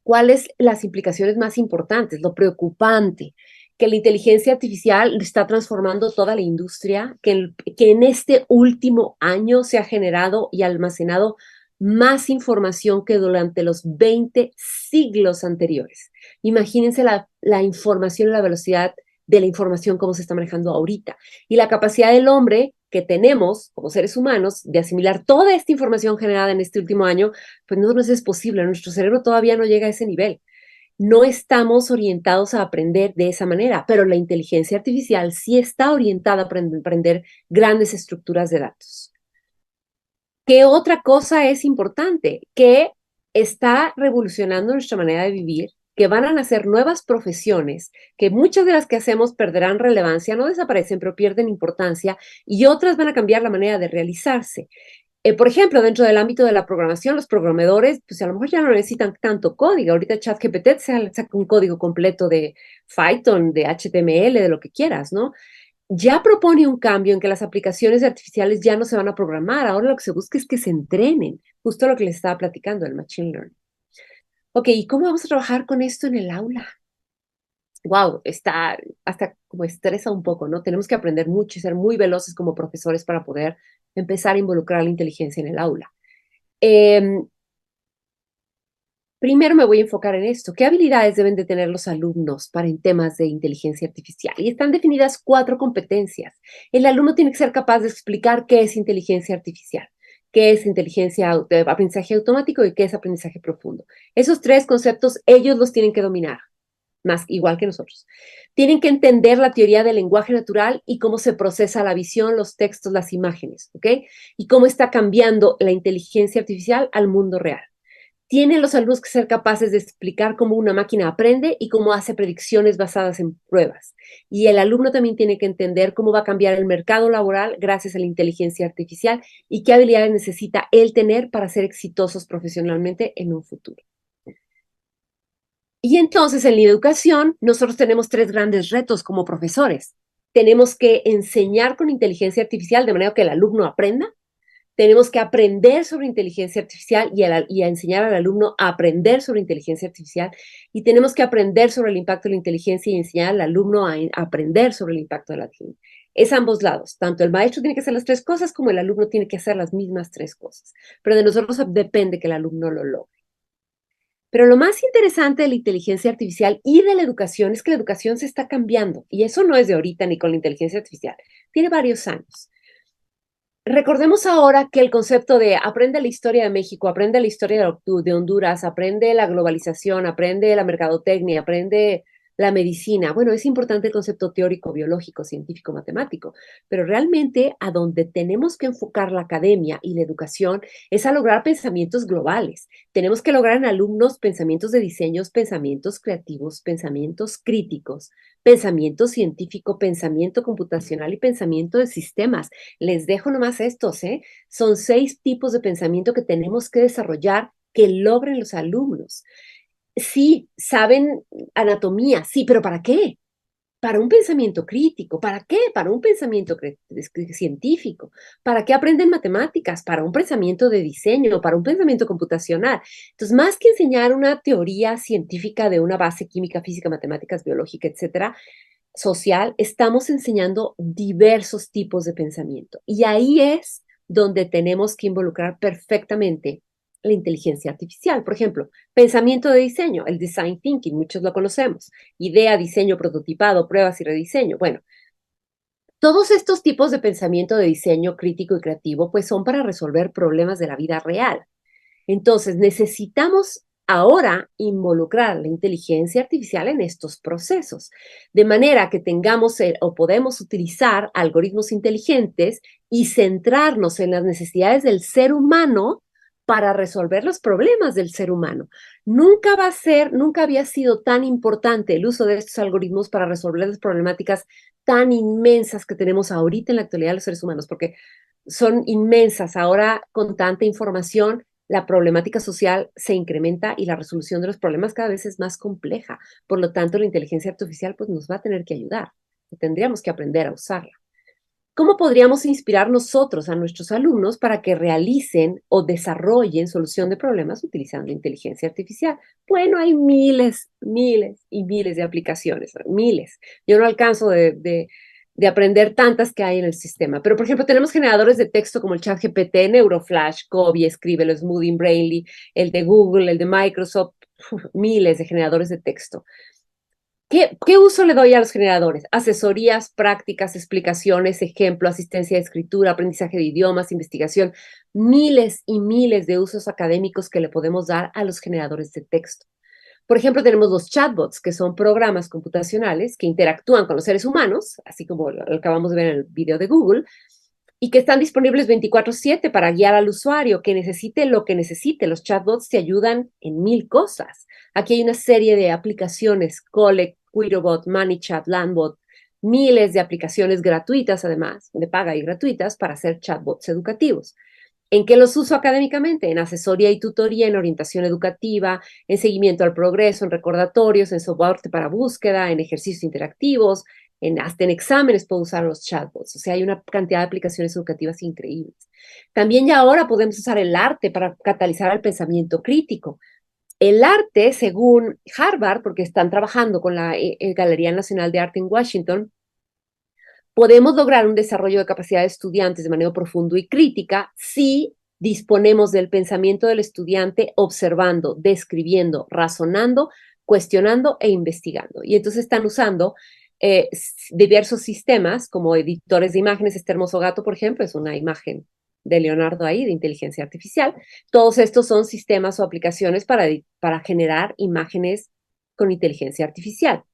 ¿Cuáles las implicaciones más importantes? Lo preocupante, que la inteligencia artificial está transformando toda la industria, que en este último año se ha generado y almacenado más información que durante los 20 siglos anteriores. Imagínense la información y la velocidad de la información cómo se está manejando ahorita. Y la capacidad del hombre que tenemos como seres humanos de asimilar toda esta información generada en este último año, pues no nos es posible. Nuestro cerebro todavía no llega a ese nivel. No estamos orientados a aprender de esa manera, pero la inteligencia artificial sí está orientada a aprender grandes estructuras de datos. ¿Qué otra cosa es importante? Que está revolucionando nuestra manera de vivir, que van a nacer nuevas profesiones, que muchas de las que hacemos perderán relevancia, no desaparecen, pero pierden importancia, y otras van a cambiar la manera de realizarse. Por ejemplo, dentro del ámbito de la programación, los programadores, pues a lo mejor ya no necesitan tanto código. Ahorita ChatGPT saca un código completo de Python, de HTML, de lo que quieras, ¿no? Ya propone un cambio en que las aplicaciones artificiales ya no se van a programar. Ahora lo que se busca es que se entrenen, justo lo que les estaba platicando, el Machine Learning. Ok, ¿y cómo vamos a trabajar con esto en el aula? Wow, está hasta como estresa un poco, ¿no? Tenemos que aprender mucho y ser muy veloces como profesores para poder empezar a involucrar la inteligencia en el aula. Primero me voy a enfocar en esto. ¿Qué habilidades deben de tener los alumnos para en temas de inteligencia artificial? Y están definidas 4 competencias. El alumno tiene que ser capaz de explicar qué es inteligencia artificial, qué es aprendizaje automático y qué es aprendizaje profundo. Esos 3 conceptos ellos los tienen que dominar, más igual que nosotros. Tienen que entender la teoría del lenguaje natural y cómo se procesa la visión, los textos, las imágenes, ¿ok? Y cómo está cambiando la inteligencia artificial al mundo real. Tienen los alumnos que ser capaces de explicar cómo una máquina aprende y cómo hace predicciones basadas en pruebas. Y el alumno también tiene que entender cómo va a cambiar el mercado laboral gracias a la inteligencia artificial y qué habilidades necesita él tener para ser exitosos profesionalmente en un futuro. Y entonces en la educación nosotros tenemos 3 grandes retos como profesores. Tenemos que enseñar con inteligencia artificial de manera que el alumno aprenda. Tenemos que aprender sobre inteligencia artificial y a enseñar al alumno a aprender sobre inteligencia artificial. Y tenemos que aprender sobre el impacto de la inteligencia y enseñar al alumno a aprender sobre el impacto de la inteligencia. Es ambos lados. Tanto el maestro tiene que hacer las 3 cosas como el alumno tiene que hacer las mismas 3 cosas. Pero de nosotros depende que el alumno lo logre. Pero lo más interesante de la inteligencia artificial y de la educación es que la educación se está cambiando. Y eso no es de ahorita ni con la inteligencia artificial. Tiene varios años. Recordemos ahora que el concepto de aprende la historia de México, aprende la historia de Honduras, aprende la globalización, aprende la mercadotecnia, aprende la medicina. Bueno, es importante el concepto teórico, biológico, científico, matemático, pero realmente a donde tenemos que enfocar la academia y la educación es a lograr pensamientos globales. Tenemos que lograr en alumnos pensamientos de diseños, pensamientos creativos, pensamientos críticos, pensamiento científico, pensamiento computacional y pensamiento de sistemas. Les dejo nomás estos, ¿eh? Son 6 tipos de pensamiento que tenemos que desarrollar que logren los alumnos. Sí, saben anatomía, sí, pero ¿para qué? Para un pensamiento crítico, ¿para qué? Para un pensamiento científico, ¿para qué aprenden matemáticas? Para un pensamiento de diseño, para un pensamiento computacional. Entonces, más que enseñar una teoría científica de una base química, física, matemáticas, biológica, etcétera, social, estamos enseñando diversos tipos de pensamiento. Y ahí es donde tenemos que involucrar perfectamente la inteligencia artificial. Por ejemplo, pensamiento de diseño, el design thinking, muchos lo conocemos. Idea, diseño, prototipado, pruebas y rediseño. Bueno, todos estos tipos de pensamiento de diseño crítico y creativo, pues son para resolver problemas de la vida real. Entonces, necesitamos ahora involucrar la inteligencia artificial en estos procesos, de manera que tengamos o podemos utilizar algoritmos inteligentes y centrarnos en las necesidades del ser humano para resolver los problemas del ser humano. Nunca había sido tan importante el uso de estos algoritmos para resolver las problemáticas tan inmensas que tenemos ahorita en la actualidad los seres humanos, porque son inmensas. Ahora, con tanta información, la problemática social se incrementa y la resolución de los problemas cada vez es más compleja. Por lo tanto, la inteligencia artificial pues, nos va a tener que ayudar. Tendríamos que aprender a usarla. ¿Cómo podríamos inspirar nosotros a nuestros alumnos para que realicen o desarrollen solución de problemas utilizando inteligencia artificial? Bueno, hay miles y miles de aplicaciones, miles. Yo no alcanzo de de aprender tantas que hay en el sistema. Pero, por ejemplo, tenemos generadores de texto como el ChatGPT, Neuroflash, Cobie, Scribble, Smoothing, Brainly, el de Google, el de Microsoft, miles de generadores de texto. ¿Qué uso le doy a los generadores? Asesorías, prácticas, explicaciones, ejemplo, asistencia de escritura, aprendizaje de idiomas, investigación, miles y miles de usos académicos que le podemos dar a los generadores de texto. Por ejemplo, tenemos los chatbots, que son programas computacionales que interactúan con los seres humanos, así como lo acabamos de ver en el video de Google, y que están disponibles 24/7 para guiar al usuario que necesite lo que necesite. Los chatbots te ayudan en 1000 cosas. Aquí hay una serie de aplicaciones, Collect, Quirobot, ManyChat, Landbot, miles de aplicaciones gratuitas, además, de paga y gratuitas, para hacer chatbots educativos. ¿En qué los uso académicamente? En asesoría y tutoría, en orientación educativa, en seguimiento al progreso, en recordatorios, en soporte para búsqueda, en ejercicios interactivos, hasta en exámenes puedo usar los chatbots. O sea, hay una cantidad de aplicaciones educativas increíbles. También ya ahora podemos usar el arte para catalizar el pensamiento crítico. El arte, según Harvard, porque están trabajando con la Galería Nacional de Arte en Washington, podemos lograr un desarrollo de capacidad de estudiantes de manera profundo y crítica si disponemos del pensamiento del estudiante observando, describiendo, razonando, cuestionando e investigando. Y entonces están usando diversos sistemas como editores de imágenes. Este hermoso gato, por ejemplo, es una imagen de Leonardo ahí, de inteligencia artificial. Todos estos son sistemas o aplicaciones para generar imágenes con inteligencia artificial.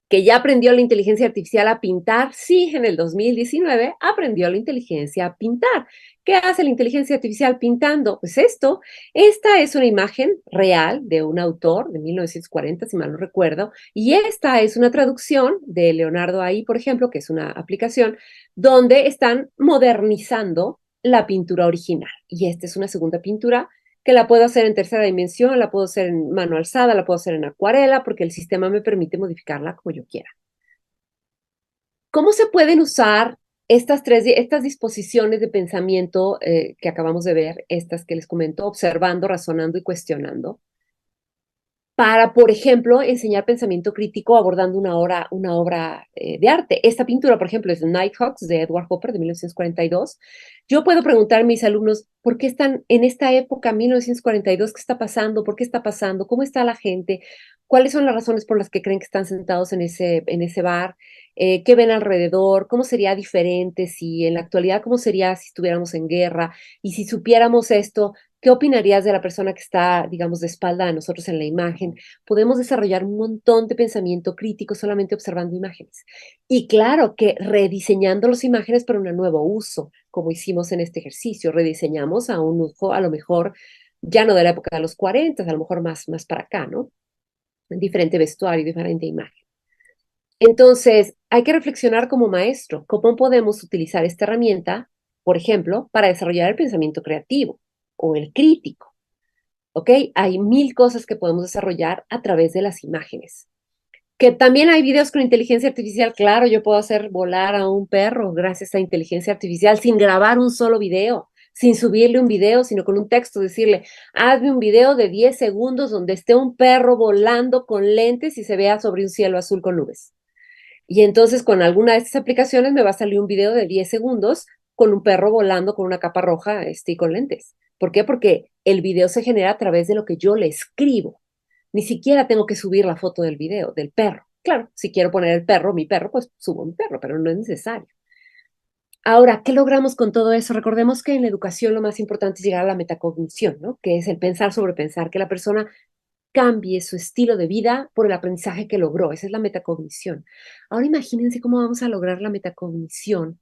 Que ya aprendió la inteligencia artificial a pintar, sí, en el 2019 aprendió la inteligencia a pintar. ¿Qué hace la inteligencia artificial pintando? Pues esta es una imagen real de un autor de 1940, si mal no recuerdo, y esta es una traducción de Leonardo ahí, por ejemplo, que es una aplicación donde están modernizando la pintura original. Y esta es una segunda pintura que la puedo hacer en tercera dimensión, la puedo hacer en mano alzada, la puedo hacer en acuarela, porque el sistema me permite modificarla como yo quiera. ¿Cómo se pueden usar estas disposiciones de pensamiento que acabamos de ver, estas que les comento, observando, razonando y cuestionando, para, por ejemplo, enseñar pensamiento crítico abordando una obra de arte? Esta pintura, por ejemplo, es Nighthawks de Edward Hopper de 1942. Yo puedo preguntar a mis alumnos, ¿por qué están en esta época, 1942? ¿Qué está pasando? ¿Por qué está pasando? ¿Cómo está la gente? ¿Cuáles son las razones por las que creen que están sentados en ese bar? ¿Qué ven alrededor? ¿Cómo sería diferente si en la actualidad, cómo sería si estuviéramos en guerra? Y si supiéramos esto, ¿qué opinarías de la persona que está, digamos, de espalda a nosotros en la imagen? Podemos desarrollar un montón de pensamiento crítico solamente observando imágenes. Y claro que rediseñando las imágenes para un nuevo uso, como hicimos en este ejercicio, rediseñamos a un uso a lo mejor ya no de la época de los 40, a lo mejor más para acá, ¿no? Diferente vestuario, diferente imagen. Entonces, hay que reflexionar como maestro, cómo podemos utilizar esta herramienta, por ejemplo, para desarrollar el pensamiento creativo o el crítico. ¿Ok? Hay 1000 cosas que podemos desarrollar a través de las imágenes. Que también hay videos con inteligencia artificial. Claro, yo puedo hacer volar a un perro gracias a inteligencia artificial sin grabar un solo video, sin subirle un video, sino con un texto, decirle, hazme un video de 10 segundos donde esté un perro volando con lentes y se vea sobre un cielo azul con nubes. Y entonces con alguna de estas aplicaciones me va a salir un video de 10 segundos con un perro volando con una capa roja y con lentes. ¿Por qué? Porque el video se genera a través de lo que yo le escribo. Ni siquiera tengo que subir la foto del video, del perro. Claro, si quiero poner el perro, mi perro, pues subo mi perro, pero no es necesario. Ahora, ¿qué logramos con todo eso? Recordemos que en la educación lo más importante es llegar a la metacognición, ¿no? Que es el pensar sobre pensar, que la persona cambie su estilo de vida por el aprendizaje que logró. Esa es la metacognición. Ahora imagínense cómo vamos a lograr la metacognición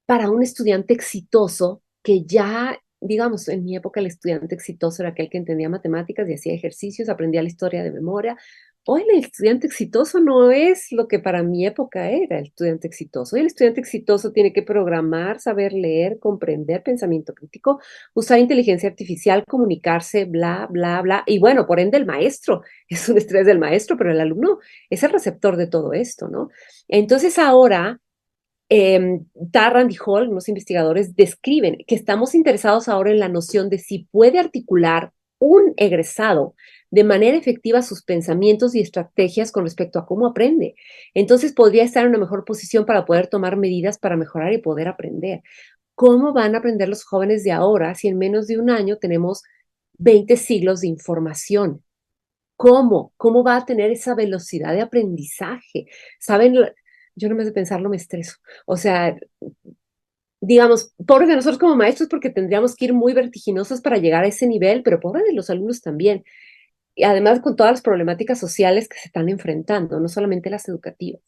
para un estudiante exitoso que ya, digamos, en mi época el estudiante exitoso era aquel que entendía matemáticas y hacía ejercicios, aprendía la historia de memoria. Hoy el estudiante exitoso no es lo que para mi época era el estudiante exitoso. Hoy el estudiante exitoso tiene que programar, saber leer, comprender pensamiento crítico, usar inteligencia artificial, comunicarse, bla, bla, bla. Y bueno, por ende el maestro es un estrés del maestro, pero el alumno es el receptor de todo esto, ¿no? Entonces ahora Tarrant y Hall, unos investigadores, describen que estamos interesados ahora en la noción de si puede articular un egresado de manera efectiva sus pensamientos y estrategias con respecto a cómo aprende. Entonces podría estar en una mejor posición para poder tomar medidas para mejorar y poder aprender. ¿Cómo van a aprender los jóvenes de ahora si en menos de un año tenemos 20 siglos de información? ¿Cómo? ¿Cómo va a tener esa velocidad de aprendizaje? ¿Saben? Yo no me de pensarlo me estreso. O sea, digamos, pobre de nosotros como maestros porque tendríamos que ir muy vertiginosos para llegar a ese nivel, pero pobre de los alumnos también. Y además con todas las problemáticas sociales que se están enfrentando, no solamente las educativas.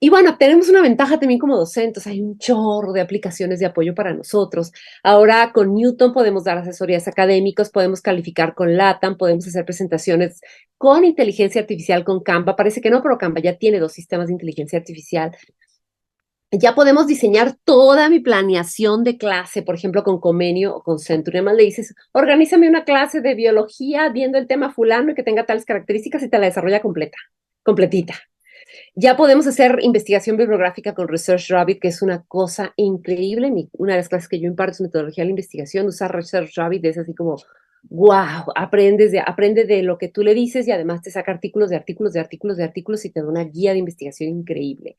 Y bueno, tenemos una ventaja también como docentes, hay un chorro de aplicaciones de apoyo para nosotros. Ahora con Newton podemos dar asesorías académicas, podemos calificar con LATAM, podemos hacer presentaciones con inteligencia artificial, con Canva. Parece que no, pero Canva ya tiene 2 sistemas de inteligencia artificial. Ya podemos diseñar toda mi planeación de clase, por ejemplo, con Comenio o con Century. Además le dices, organízame una clase de biología viendo el tema fulano y que tenga tales características y te la desarrolla completita. Ya podemos hacer investigación bibliográfica con Research Rabbit, que es una cosa increíble. Una de las clases que yo imparto es metodología de la investigación. Usar Research Rabbit es así como, wow, aprende de lo que tú le dices y además te saca artículos de artículos de artículos de artículos y te da una guía de investigación increíble.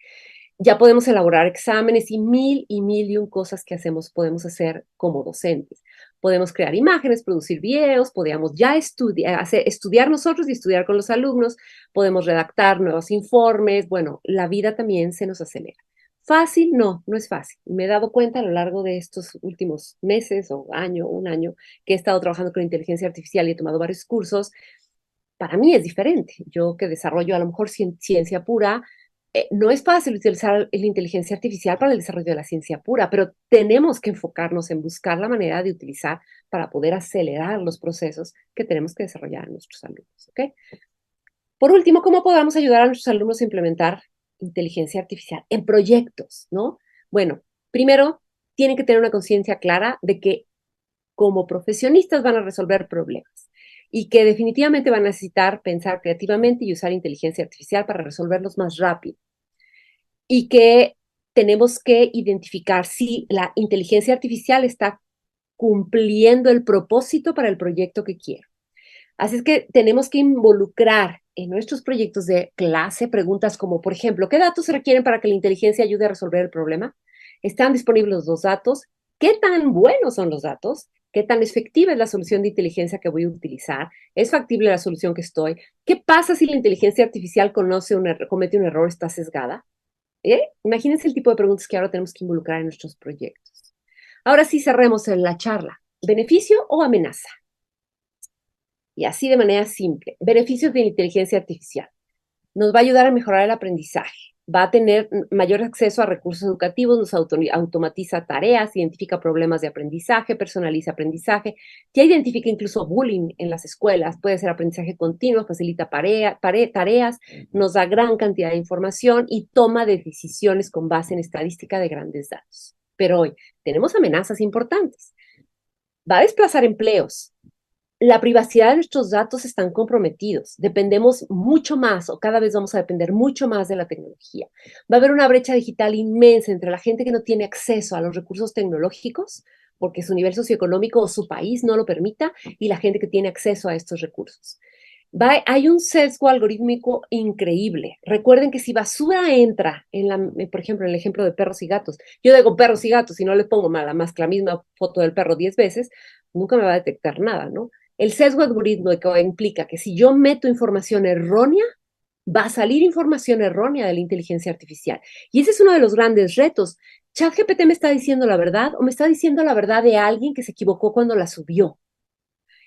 Ya podemos elaborar exámenes y mil y un cosas que podemos hacer como docentes. Podemos crear imágenes, producir videos, podemos ya estudiar nosotros y estudiar con los alumnos, podemos redactar nuevos informes. Bueno, la vida también se nos acelera. ¿Fácil? No, no es fácil. Me he dado cuenta a lo largo de estos últimos meses o un año, que he estado trabajando con inteligencia artificial y he tomado varios cursos. Para mí es diferente. Yo que desarrollo a lo mejor ciencia pura, no es fácil utilizar la inteligencia artificial para el desarrollo de la ciencia pura, pero tenemos que enfocarnos en buscar la manera de utilizar para poder acelerar los procesos que tenemos que desarrollar en nuestros alumnos. ¿Okay? Por último, ¿cómo podamos ayudar a nuestros alumnos a implementar inteligencia artificial en proyectos? ¿No? Bueno, primero, tienen que tener una conciencia clara de que como profesionistas van a resolver problemas y que definitivamente van a necesitar pensar creativamente y usar inteligencia artificial para resolverlos más rápido. Y que tenemos que identificar si la inteligencia artificial está cumpliendo el propósito para el proyecto que quiero. Así es que tenemos que involucrar en nuestros proyectos de clase preguntas como, por ejemplo, ¿qué datos se requieren para que la inteligencia ayude a resolver el problema? ¿Están disponibles los datos? ¿Qué tan buenos son los datos? ¿Qué tan efectiva es la solución de inteligencia que voy a utilizar? ¿Es factible la solución que estoy? ¿Qué pasa si la inteligencia artificial comete un error, está sesgada? Imagínense el tipo de preguntas que ahora tenemos que involucrar en nuestros proyectos. Ahora sí cerremos en la charla. ¿Beneficio o amenaza? Y así de manera simple. Beneficios de la inteligencia artificial. Nos va a ayudar a mejorar el aprendizaje. Va a tener mayor acceso a recursos educativos, nos automatiza tareas, identifica problemas de aprendizaje, personaliza aprendizaje, ya identifica incluso bullying en las escuelas, puede ser aprendizaje continuo, facilita tareas, nos da gran cantidad de información y toma de decisiones con base en estadística de grandes datos. Pero hoy tenemos amenazas importantes. Va a desplazar empleos. La privacidad de nuestros datos están comprometidos. Dependemos mucho más o cada vez vamos a depender mucho más de la tecnología. Va a haber una brecha digital inmensa entre la gente que no tiene acceso a los recursos tecnológicos porque su nivel socioeconómico o su país no lo permita y la gente que tiene acceso a estos recursos. Hay un sesgo algorítmico increíble. Recuerden que si basura entra, por ejemplo, en el ejemplo de perros y gatos, yo digo perros y gatos y no le pongo más que la misma foto del perro 10 veces, nunca me va a detectar nada, ¿no? El sesgo algorítmico implica que si yo meto información errónea, va a salir información errónea de la inteligencia artificial. Y ese es uno de los grandes retos. ¿ChatGPT me está diciendo la verdad o me está diciendo la verdad de alguien que se equivocó cuando la subió?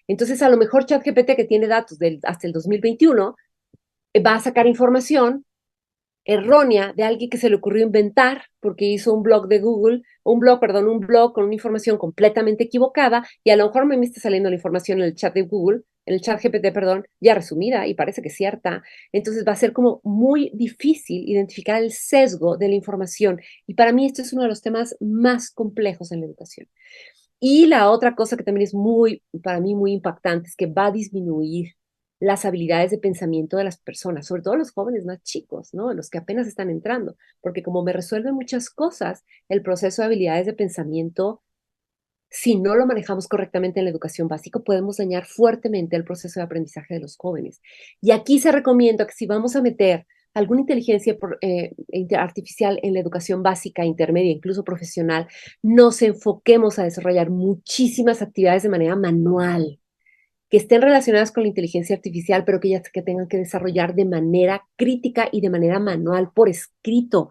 Entonces, a lo mejor ChatGPT, que tiene datos hasta el 2021, va a sacar información errónea de alguien que se le ocurrió inventar porque hizo un blog con una información completamente equivocada y a lo mejor me está saliendo la información en el chat de Google, en el chat GPT, ya resumida y parece que es cierta. Entonces va a ser como muy difícil identificar el sesgo de la información y para mí esto es uno de los temas más complejos en la educación. Y la otra cosa que también es para mí muy impactante es que va a disminuir las habilidades de pensamiento de las personas, sobre todo los jóvenes más chicos, ¿no? Los que apenas están entrando, porque como me resuelven muchas cosas, el proceso de habilidades de pensamiento si no lo manejamos correctamente en la educación básica, podemos dañar fuertemente el proceso de aprendizaje de los jóvenes. Y aquí se recomienda que si vamos a meter alguna inteligencia artificial en la educación básica, intermedia, incluso profesional, nos enfoquemos a desarrollar muchísimas actividades de manera manual, que estén relacionadas con la inteligencia artificial, pero que tengan que desarrollar de manera crítica y de manera manual, por escrito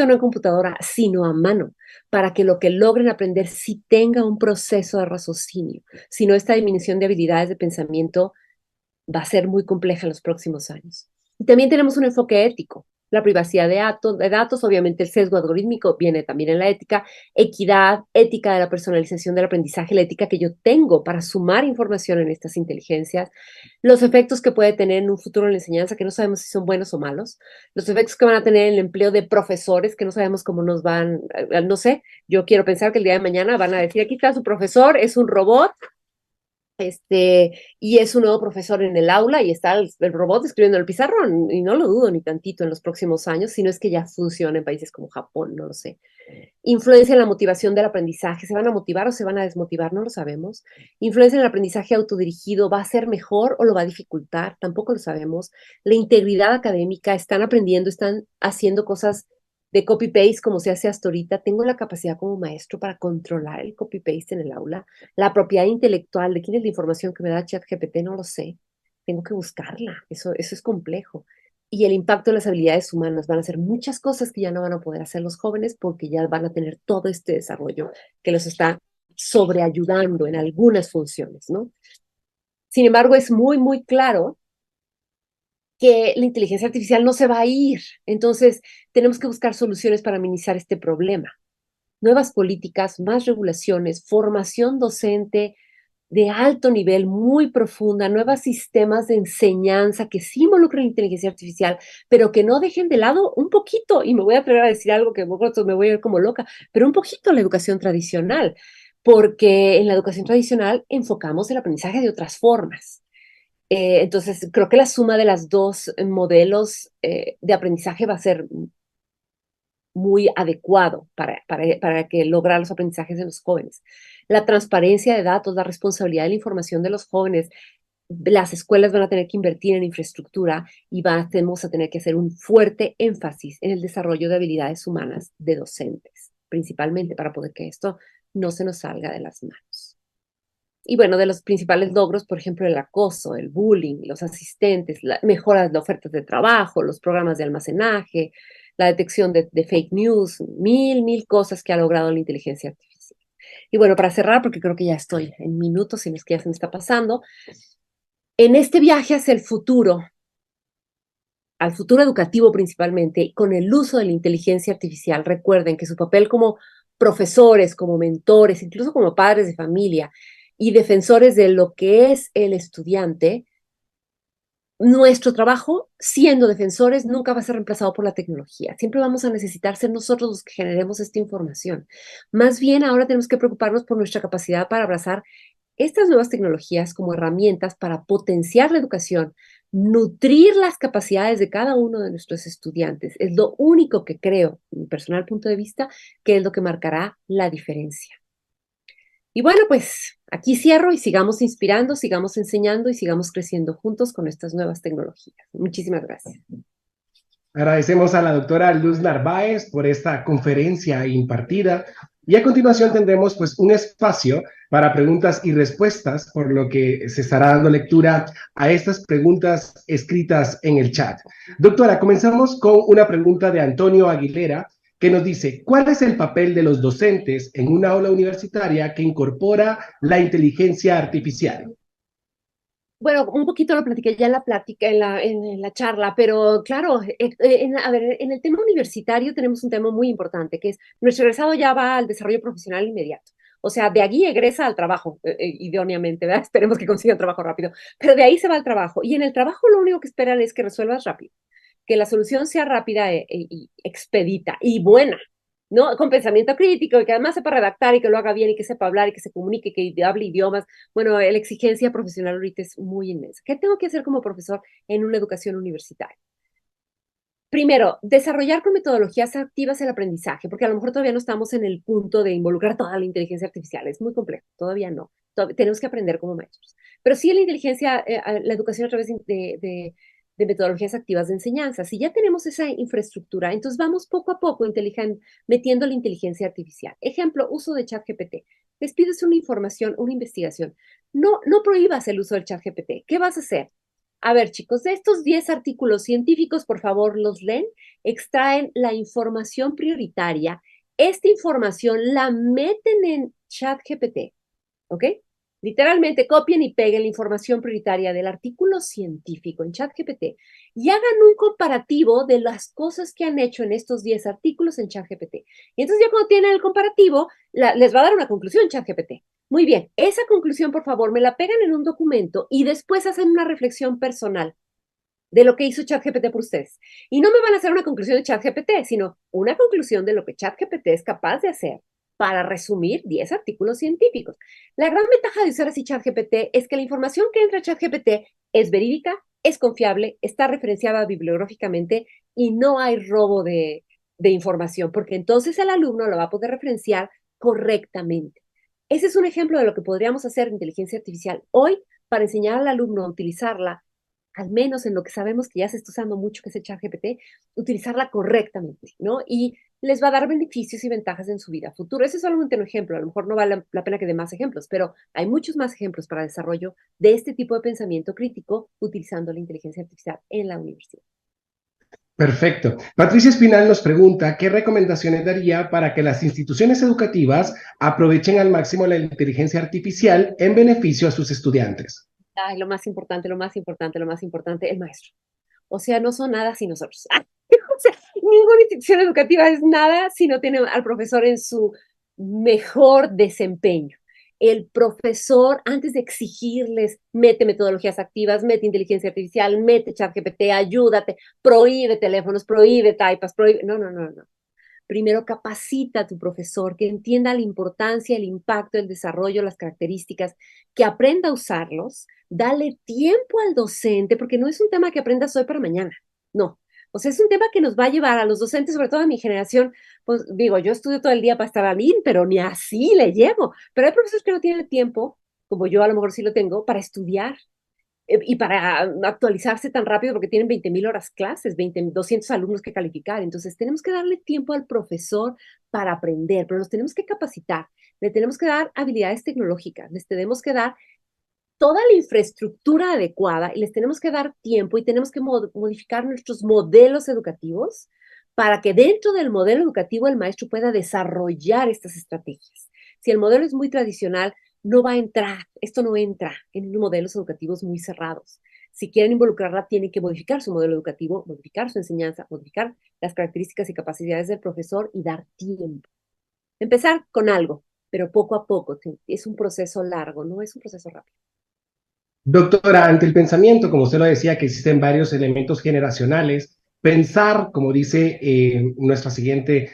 no en computadora, sino a mano, para que lo que logren aprender sí tenga un proceso de raciocinio. Si no, esta disminución de habilidades de pensamiento va a ser muy compleja en los próximos años. Y también tenemos un enfoque ético. La privacidad de datos, obviamente el sesgo algorítmico viene también en la ética, equidad, ética de la personalización del aprendizaje, la ética que yo tengo para sumar información en estas inteligencias, los efectos que puede tener en un futuro en la enseñanza, que no sabemos si son buenos o malos, los efectos que van a tener en el empleo de profesores, que no sabemos cómo nos van, no sé, yo quiero pensar que el día de mañana van a decir, aquí está su profesor, es un robot, y es un nuevo profesor en el aula y está el robot escribiendo en el pizarrón, y no lo dudo ni tantito en los próximos años, sino es que ya funciona en países como Japón, no lo sé. Influencia en la motivación del aprendizaje, ¿se van a motivar o se van a desmotivar? No lo sabemos. Influencia en el aprendizaje autodirigido, ¿va a ser mejor o lo va a dificultar? Tampoco lo sabemos. La integridad académica, están aprendiendo, están haciendo cosas de copy-paste como se hace hasta ahorita. Tengo la capacidad como maestro para controlar el copy-paste en el aula. La propiedad intelectual, ¿de quién es la información que me da ChatGPT? No lo sé. Tengo que buscarla. Eso es complejo. Y el impacto de las habilidades humanas. Van a ser muchas cosas que ya no van a poder hacer los jóvenes porque ya van a tener todo este desarrollo que los está sobreayudando en algunas funciones, ¿no? Sin embargo, es muy, muy claro que la inteligencia artificial no se va a ir. Entonces, tenemos que buscar soluciones para minimizar este problema. Nuevas políticas, más regulaciones, formación docente de alto nivel, muy profunda, nuevos sistemas de enseñanza que sí involucren inteligencia artificial, pero que no dejen de lado un poquito, y me voy a atrever a decir algo que me voy a ver como loca, pero un poquito la educación tradicional, porque en la educación tradicional enfocamos el aprendizaje de otras formas. Entonces, creo que la suma de las dos modelos de aprendizaje va a ser muy adecuado para que lograr los aprendizajes de los jóvenes. La transparencia de datos, la responsabilidad de la información de los jóvenes, las escuelas van a tener que invertir en infraestructura y vamos a tener que hacer un fuerte énfasis en el desarrollo de habilidades humanas de docentes, principalmente para poder que esto no se nos salga de las manos. Y bueno, de los principales logros, por ejemplo, el acoso, el bullying, los asistentes, mejoras de ofertas de trabajo, los programas de almacenaje, la detección de fake news, mil cosas que ha logrado la inteligencia artificial. Y bueno, para cerrar, porque creo que ya estoy en minutos, si no es que ya se me está pasando, en este viaje hacia el futuro, al futuro educativo principalmente, con el uso de la inteligencia artificial, recuerden que su papel como profesores, como mentores, incluso como padres de familia y defensores de lo que es el estudiante, nuestro trabajo, siendo defensores, nunca va a ser reemplazado por la tecnología. Siempre vamos a necesitar ser nosotros los que generemos esta información. Más bien, ahora tenemos que preocuparnos por nuestra capacidad para abrazar estas nuevas tecnologías como herramientas para potenciar la educación, nutrir las capacidades de cada uno de nuestros estudiantes. Es lo único que creo, en mi personal punto de vista, que es lo que marcará la diferencia. Y bueno, pues aquí cierro y sigamos inspirando, sigamos enseñando y sigamos creciendo juntos con estas nuevas tecnologías. Muchísimas gracias. Agradecemos a la doctora Luz Narváez por esta conferencia impartida y a continuación tendremos pues un espacio para preguntas y respuestas, por lo que se estará dando lectura a estas preguntas escritas en el chat. Doctora, comenzamos con una pregunta de Antonio Aguilera que nos dice, ¿cuál es el papel de los docentes en una aula universitaria que incorpora la inteligencia artificial? Bueno, un poquito lo platiqué ya en la plática, en la charla, pero claro, a ver, en el tema universitario tenemos un tema muy importante, que es nuestro egresado ya va al desarrollo profesional inmediato. O sea, de allí egresa al trabajo, idóneamente, ¿verdad? Esperemos que consiga un trabajo rápido, pero de ahí se va al trabajo. Y en el trabajo lo único que esperan es que resuelvas rápido, que la solución sea rápida y expedita y buena, ¿no? Con pensamiento crítico y que además sepa redactar y que lo haga bien y que sepa hablar y que se comunique, que hable idiomas. Bueno, la exigencia profesional ahorita es muy inmensa. ¿Qué tengo que hacer como profesor en una educación universitaria? Primero, desarrollar con metodologías activas el aprendizaje, porque a lo mejor todavía no estamos en el punto de involucrar toda la inteligencia artificial. Es muy complejo, todavía no. Tenemos que aprender como maestros. Pero sí la inteligencia, la educación a través de metodologías activas de enseñanza. Si ya tenemos esa infraestructura, entonces vamos poco a poco metiendo la inteligencia artificial. Ejemplo, uso de ChatGPT. Les pides una información, una investigación. No prohíbas el uso del ChatGPT. ¿Qué vas a hacer? A ver, chicos, de estos 10 artículos científicos, por favor, los leen, extraen la información prioritaria. Esta información la meten en ChatGPT, ¿ok? Literalmente copien y peguen la información prioritaria del artículo científico en ChatGPT y hagan un comparativo de las cosas que han hecho en estos 10 artículos en ChatGPT. Y entonces ya cuando tienen el comparativo, les va a dar una conclusión ChatGPT. Muy bien, esa conclusión, por favor, me la pegan en un documento y después hacen una reflexión personal de lo que hizo ChatGPT por ustedes. Y no me van a hacer una conclusión de ChatGPT, sino una conclusión de lo que ChatGPT es capaz de hacer para resumir 10 artículos científicos. La gran ventaja de usar así ChatGPT es que la información que entra a ChatGPT es verídica, es confiable, está referenciada bibliográficamente y no hay robo de información, porque entonces el alumno lo va a poder referenciar correctamente. Ese es un ejemplo de lo que podríamos hacer en inteligencia artificial hoy para enseñar al alumno a utilizarla, al menos en lo que sabemos que ya se está usando mucho, que es el ChatGPT, utilizarla correctamente, ¿no? Y les va a dar beneficios y ventajas en su vida futura. Ese es solamente un ejemplo, a lo mejor no vale la pena que dé más ejemplos, pero hay muchos más ejemplos para desarrollo de este tipo de pensamiento crítico utilizando la inteligencia artificial en la universidad. Perfecto. Patricia Espinal nos pregunta, ¿qué recomendaciones daría para que las instituciones educativas aprovechen al máximo la inteligencia artificial en beneficio a sus estudiantes? Ay, lo más importante, el maestro. O sea, no son nada sin nosotros. O sea, ninguna institución educativa es nada si no tiene al profesor en su mejor desempeño. El profesor, antes de exigirles, mete metodologías activas, mete inteligencia artificial, mete ChatGPT, ayúdate, prohíbe teléfonos, prohíbe iPads, prohíbe... No. Primero capacita a tu profesor, que entienda la importancia, el impacto, el desarrollo, las características, que aprenda a usarlos, dale tiempo al docente, porque no es un tema que aprendas hoy para mañana, no. O sea, es un tema que nos va a llevar a los docentes, sobre todo a mi generación, pues digo, yo estudio todo el día para estar bien, pero ni así le llego. Pero hay profesores que no tienen tiempo, como yo a lo mejor sí lo tengo, para estudiar y para actualizarse tan rápido porque tienen 20,000 horas clases, 200 alumnos que calificar. Entonces, tenemos que darle tiempo al profesor para aprender, pero nos tenemos que capacitar, le tenemos que dar habilidades tecnológicas, les tenemos que dar toda la infraestructura adecuada y les tenemos que dar tiempo y tenemos que modificar nuestros modelos educativos para que dentro del modelo educativo el maestro pueda desarrollar estas estrategias. Si el modelo es muy tradicional, no va a entrar, esto no entra en modelos educativos muy cerrados. Si quieren involucrarla, tienen que modificar su modelo educativo, modificar su enseñanza, modificar las características y capacidades del profesor y dar tiempo. Empezar con algo, pero poco a poco. Es un proceso largo, no es un proceso rápido. Doctora, ante el pensamiento, como usted lo decía, que existen varios elementos generacionales, pensar, como dice nuestra siguiente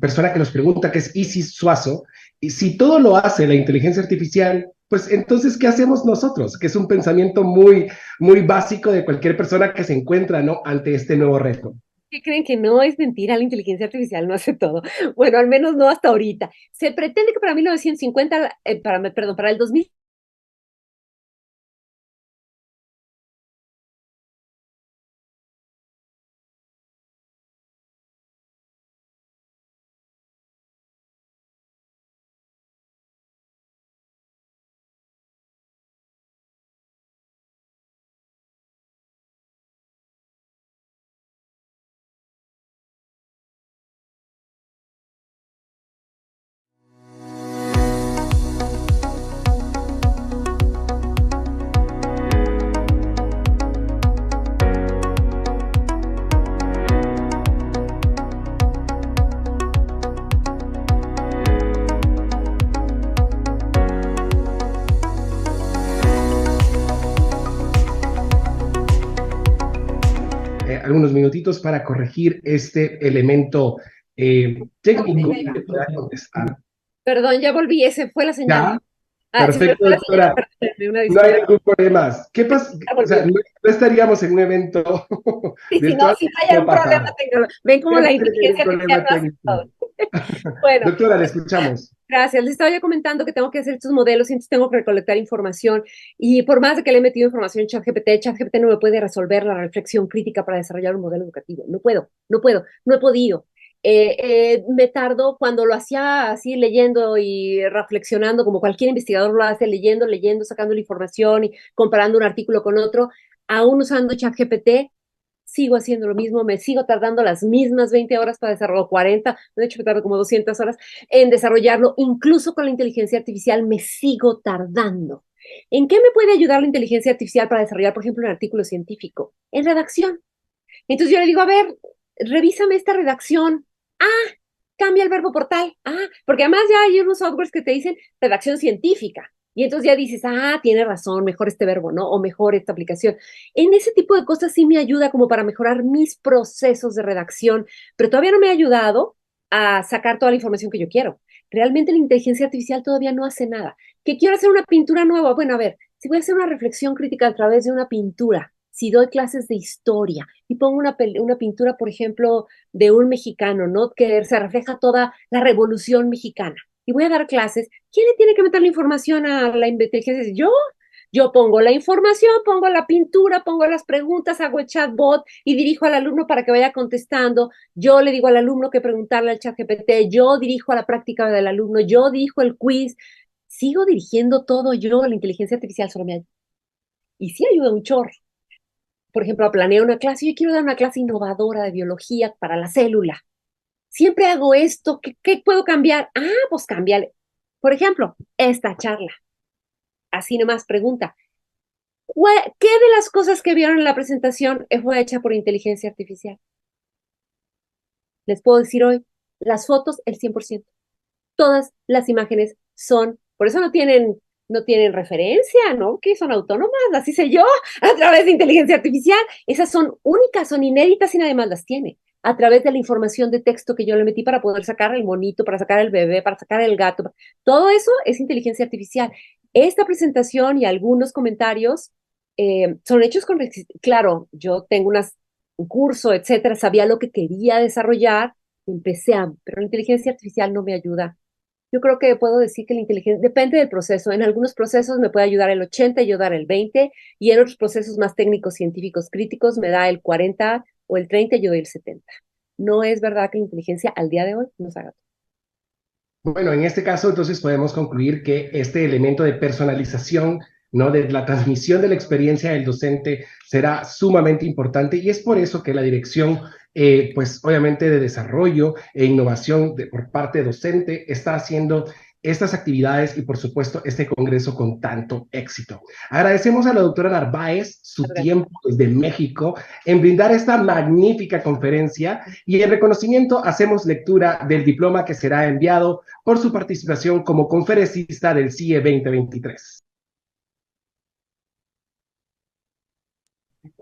persona que nos pregunta, que es Isis Suazo, y si todo lo hace la inteligencia artificial, pues entonces, ¿qué hacemos nosotros? Que es un pensamiento muy, muy básico de cualquier persona que se encuentra, ¿no?, ante este nuevo reto. ¿Qué creen? Que no es mentira, la inteligencia artificial no hace todo. Bueno, al menos no hasta ahorita. Se pretende que para 1950, para el 2000, algunos minutitos para corregir este elemento técnico que pueda contestar. perdón, ya volví, ese fue la señal. ¿Ya? Sí, Perfecto, doctora. una No hay disculpa. ningún problema. ¿Qué pasa? O sea, no estaríamos en un evento Sí, si no, virtual si si hay no un problema pasara. tecnológico. Ven cómo la Siempre hay un inteligencia artificial problema lo hace técnico. todo. Bueno, Doctora, le escuchamos. gracias. Les estaba yo comentando que tengo que hacer estos modelos y entonces tengo que recolectar información. Y por más de que le he metido información en ChatGPT no me puede resolver la reflexión crítica para desarrollar un modelo educativo. No puedo, no he podido. Me tardo cuando lo hacía así leyendo y reflexionando, como cualquier investigador lo hace, leyendo, sacando la información y comparando un artículo con otro, aún usando ChatGPT, sigo haciendo lo mismo, me sigo tardando las mismas 20 horas para desarrollar 40, de hecho me tardo como 200 horas en desarrollarlo, incluso con la inteligencia artificial me sigo tardando. ¿En qué me puede ayudar la inteligencia artificial para desarrollar, por ejemplo, un artículo científico? En redacción. Entonces yo le digo, a ver, revísame esta redacción. Ah, cambia el verbo por tal. Ah, porque además ya hay unos softwares que te dicen redacción científica. Y entonces ya dices, tiene razón, mejor este verbo, ¿no? O mejor esta aplicación. En ese tipo de cosas sí me ayuda como para mejorar mis procesos de redacción, pero todavía no me ha ayudado a sacar toda la información que yo quiero. Realmente la inteligencia artificial todavía no hace nada. ¿Que quiero hacer una pintura nueva? Bueno, a ver, si voy a hacer una reflexión crítica a través de una pintura, si doy clases de historia y pongo una pintura, por ejemplo, de un mexicano, ¿no? Que se refleja toda la revolución mexicana. Y voy a dar clases, ¿quién le tiene que meter la información a la inteligencia? Yo pongo la información, pongo la pintura, pongo las preguntas, hago el chatbot y dirijo al alumno para que vaya contestando. Yo le digo al alumno que preguntarle al ChatGPT, yo dirijo a la práctica del alumno, yo dirijo el quiz. Sigo dirigiendo todo yo, la inteligencia artificial solo me ayuda. Y sí ayuda un chorro. Por ejemplo, planeo una clase, yo quiero dar una clase innovadora de biología para la célula. Siempre hago esto, ¿qué puedo cambiar? Pues cámbiale. Por ejemplo, esta charla. Así nomás pregunta, ¿qué de las cosas que vieron en la presentación fue hecha por inteligencia artificial? Les puedo decir hoy, las fotos, el 100%. Todas las imágenes son, por eso no tienen referencia, ¿no? Que son autónomas, las hice yo a través de inteligencia artificial. Esas son únicas, son inéditas y nadie más las tiene. A través de la información de texto que yo le metí para poder sacar el monito, para sacar el bebé, para sacar el gato. Todo eso es inteligencia artificial. Esta presentación y algunos comentarios son hechos con, claro, yo tengo un curso, etcétera, sabía lo que quería desarrollar, pero la inteligencia artificial no me ayuda. Yo creo que puedo decir que la inteligencia depende del proceso. En algunos procesos me puede ayudar el 80 y yo dar el 20, y en otros procesos más técnicos, científicos, críticos, me da el 40 o el 30 y yo doy el 70. No es verdad que la inteligencia al día de hoy nos haga. Bueno, en este caso, entonces podemos concluir que este elemento de personalización, ¿no? De la transmisión de la experiencia del docente será sumamente importante y es por eso que la dirección, pues obviamente de desarrollo e innovación por parte docente está haciendo estas actividades y por supuesto este congreso con tanto éxito. Agradecemos a la doctora Narváez su tiempo desde México en brindar esta magnífica conferencia y en reconocimiento hacemos lectura del diploma que será enviado por su participación como conferencista del CIE 2023.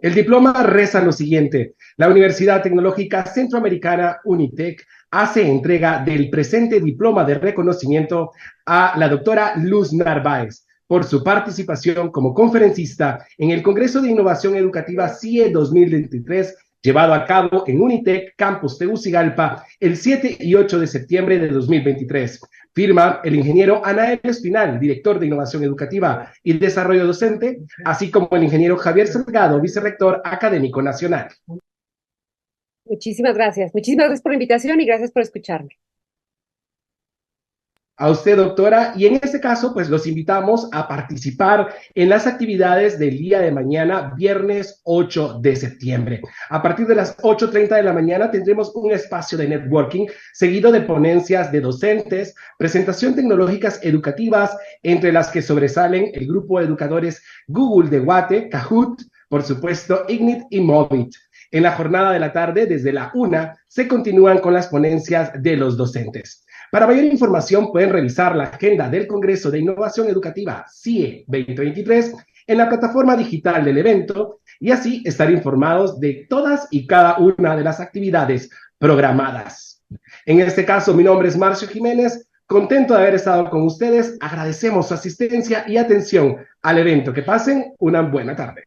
El diploma reza lo siguiente: la Universidad Tecnológica Centroamericana UNITEC hace entrega del presente diploma de reconocimiento a la doctora Luz Narváez por su participación como conferencista en el Congreso de Innovación Educativa CIE 2023, llevado a cabo en UNITEC Campus Tegucigalpa el 7 y 8 de septiembre de 2023. Firma el ingeniero Anael Espinal, director de Innovación Educativa y Desarrollo Docente, así como el ingeniero Javier Salgado, vicerrector académico nacional. Muchísimas gracias. Muchísimas gracias por la invitación y gracias por escucharme. A usted, doctora, y en este caso, pues los invitamos a participar en las actividades del día de mañana, viernes 8 de septiembre. A partir de las 8:30 de la mañana tendremos un espacio de networking seguido de ponencias de docentes, presentación tecnológicas educativas, entre las que sobresalen el grupo de educadores Google de Guate, Kahoot, por supuesto, Ignit y Movit. En la jornada de la tarde, desde la 1, se continúan con las ponencias de los docentes. Para mayor información pueden revisar la agenda del Congreso de Innovación Educativa CIE 2023 en la plataforma digital del evento y así estar informados de todas y cada una de las actividades programadas. En este caso, mi nombre es Marcio Jiménez, Contento de haber estado con ustedes. Agradecemos su asistencia y atención al evento. Que pasen una buena tarde.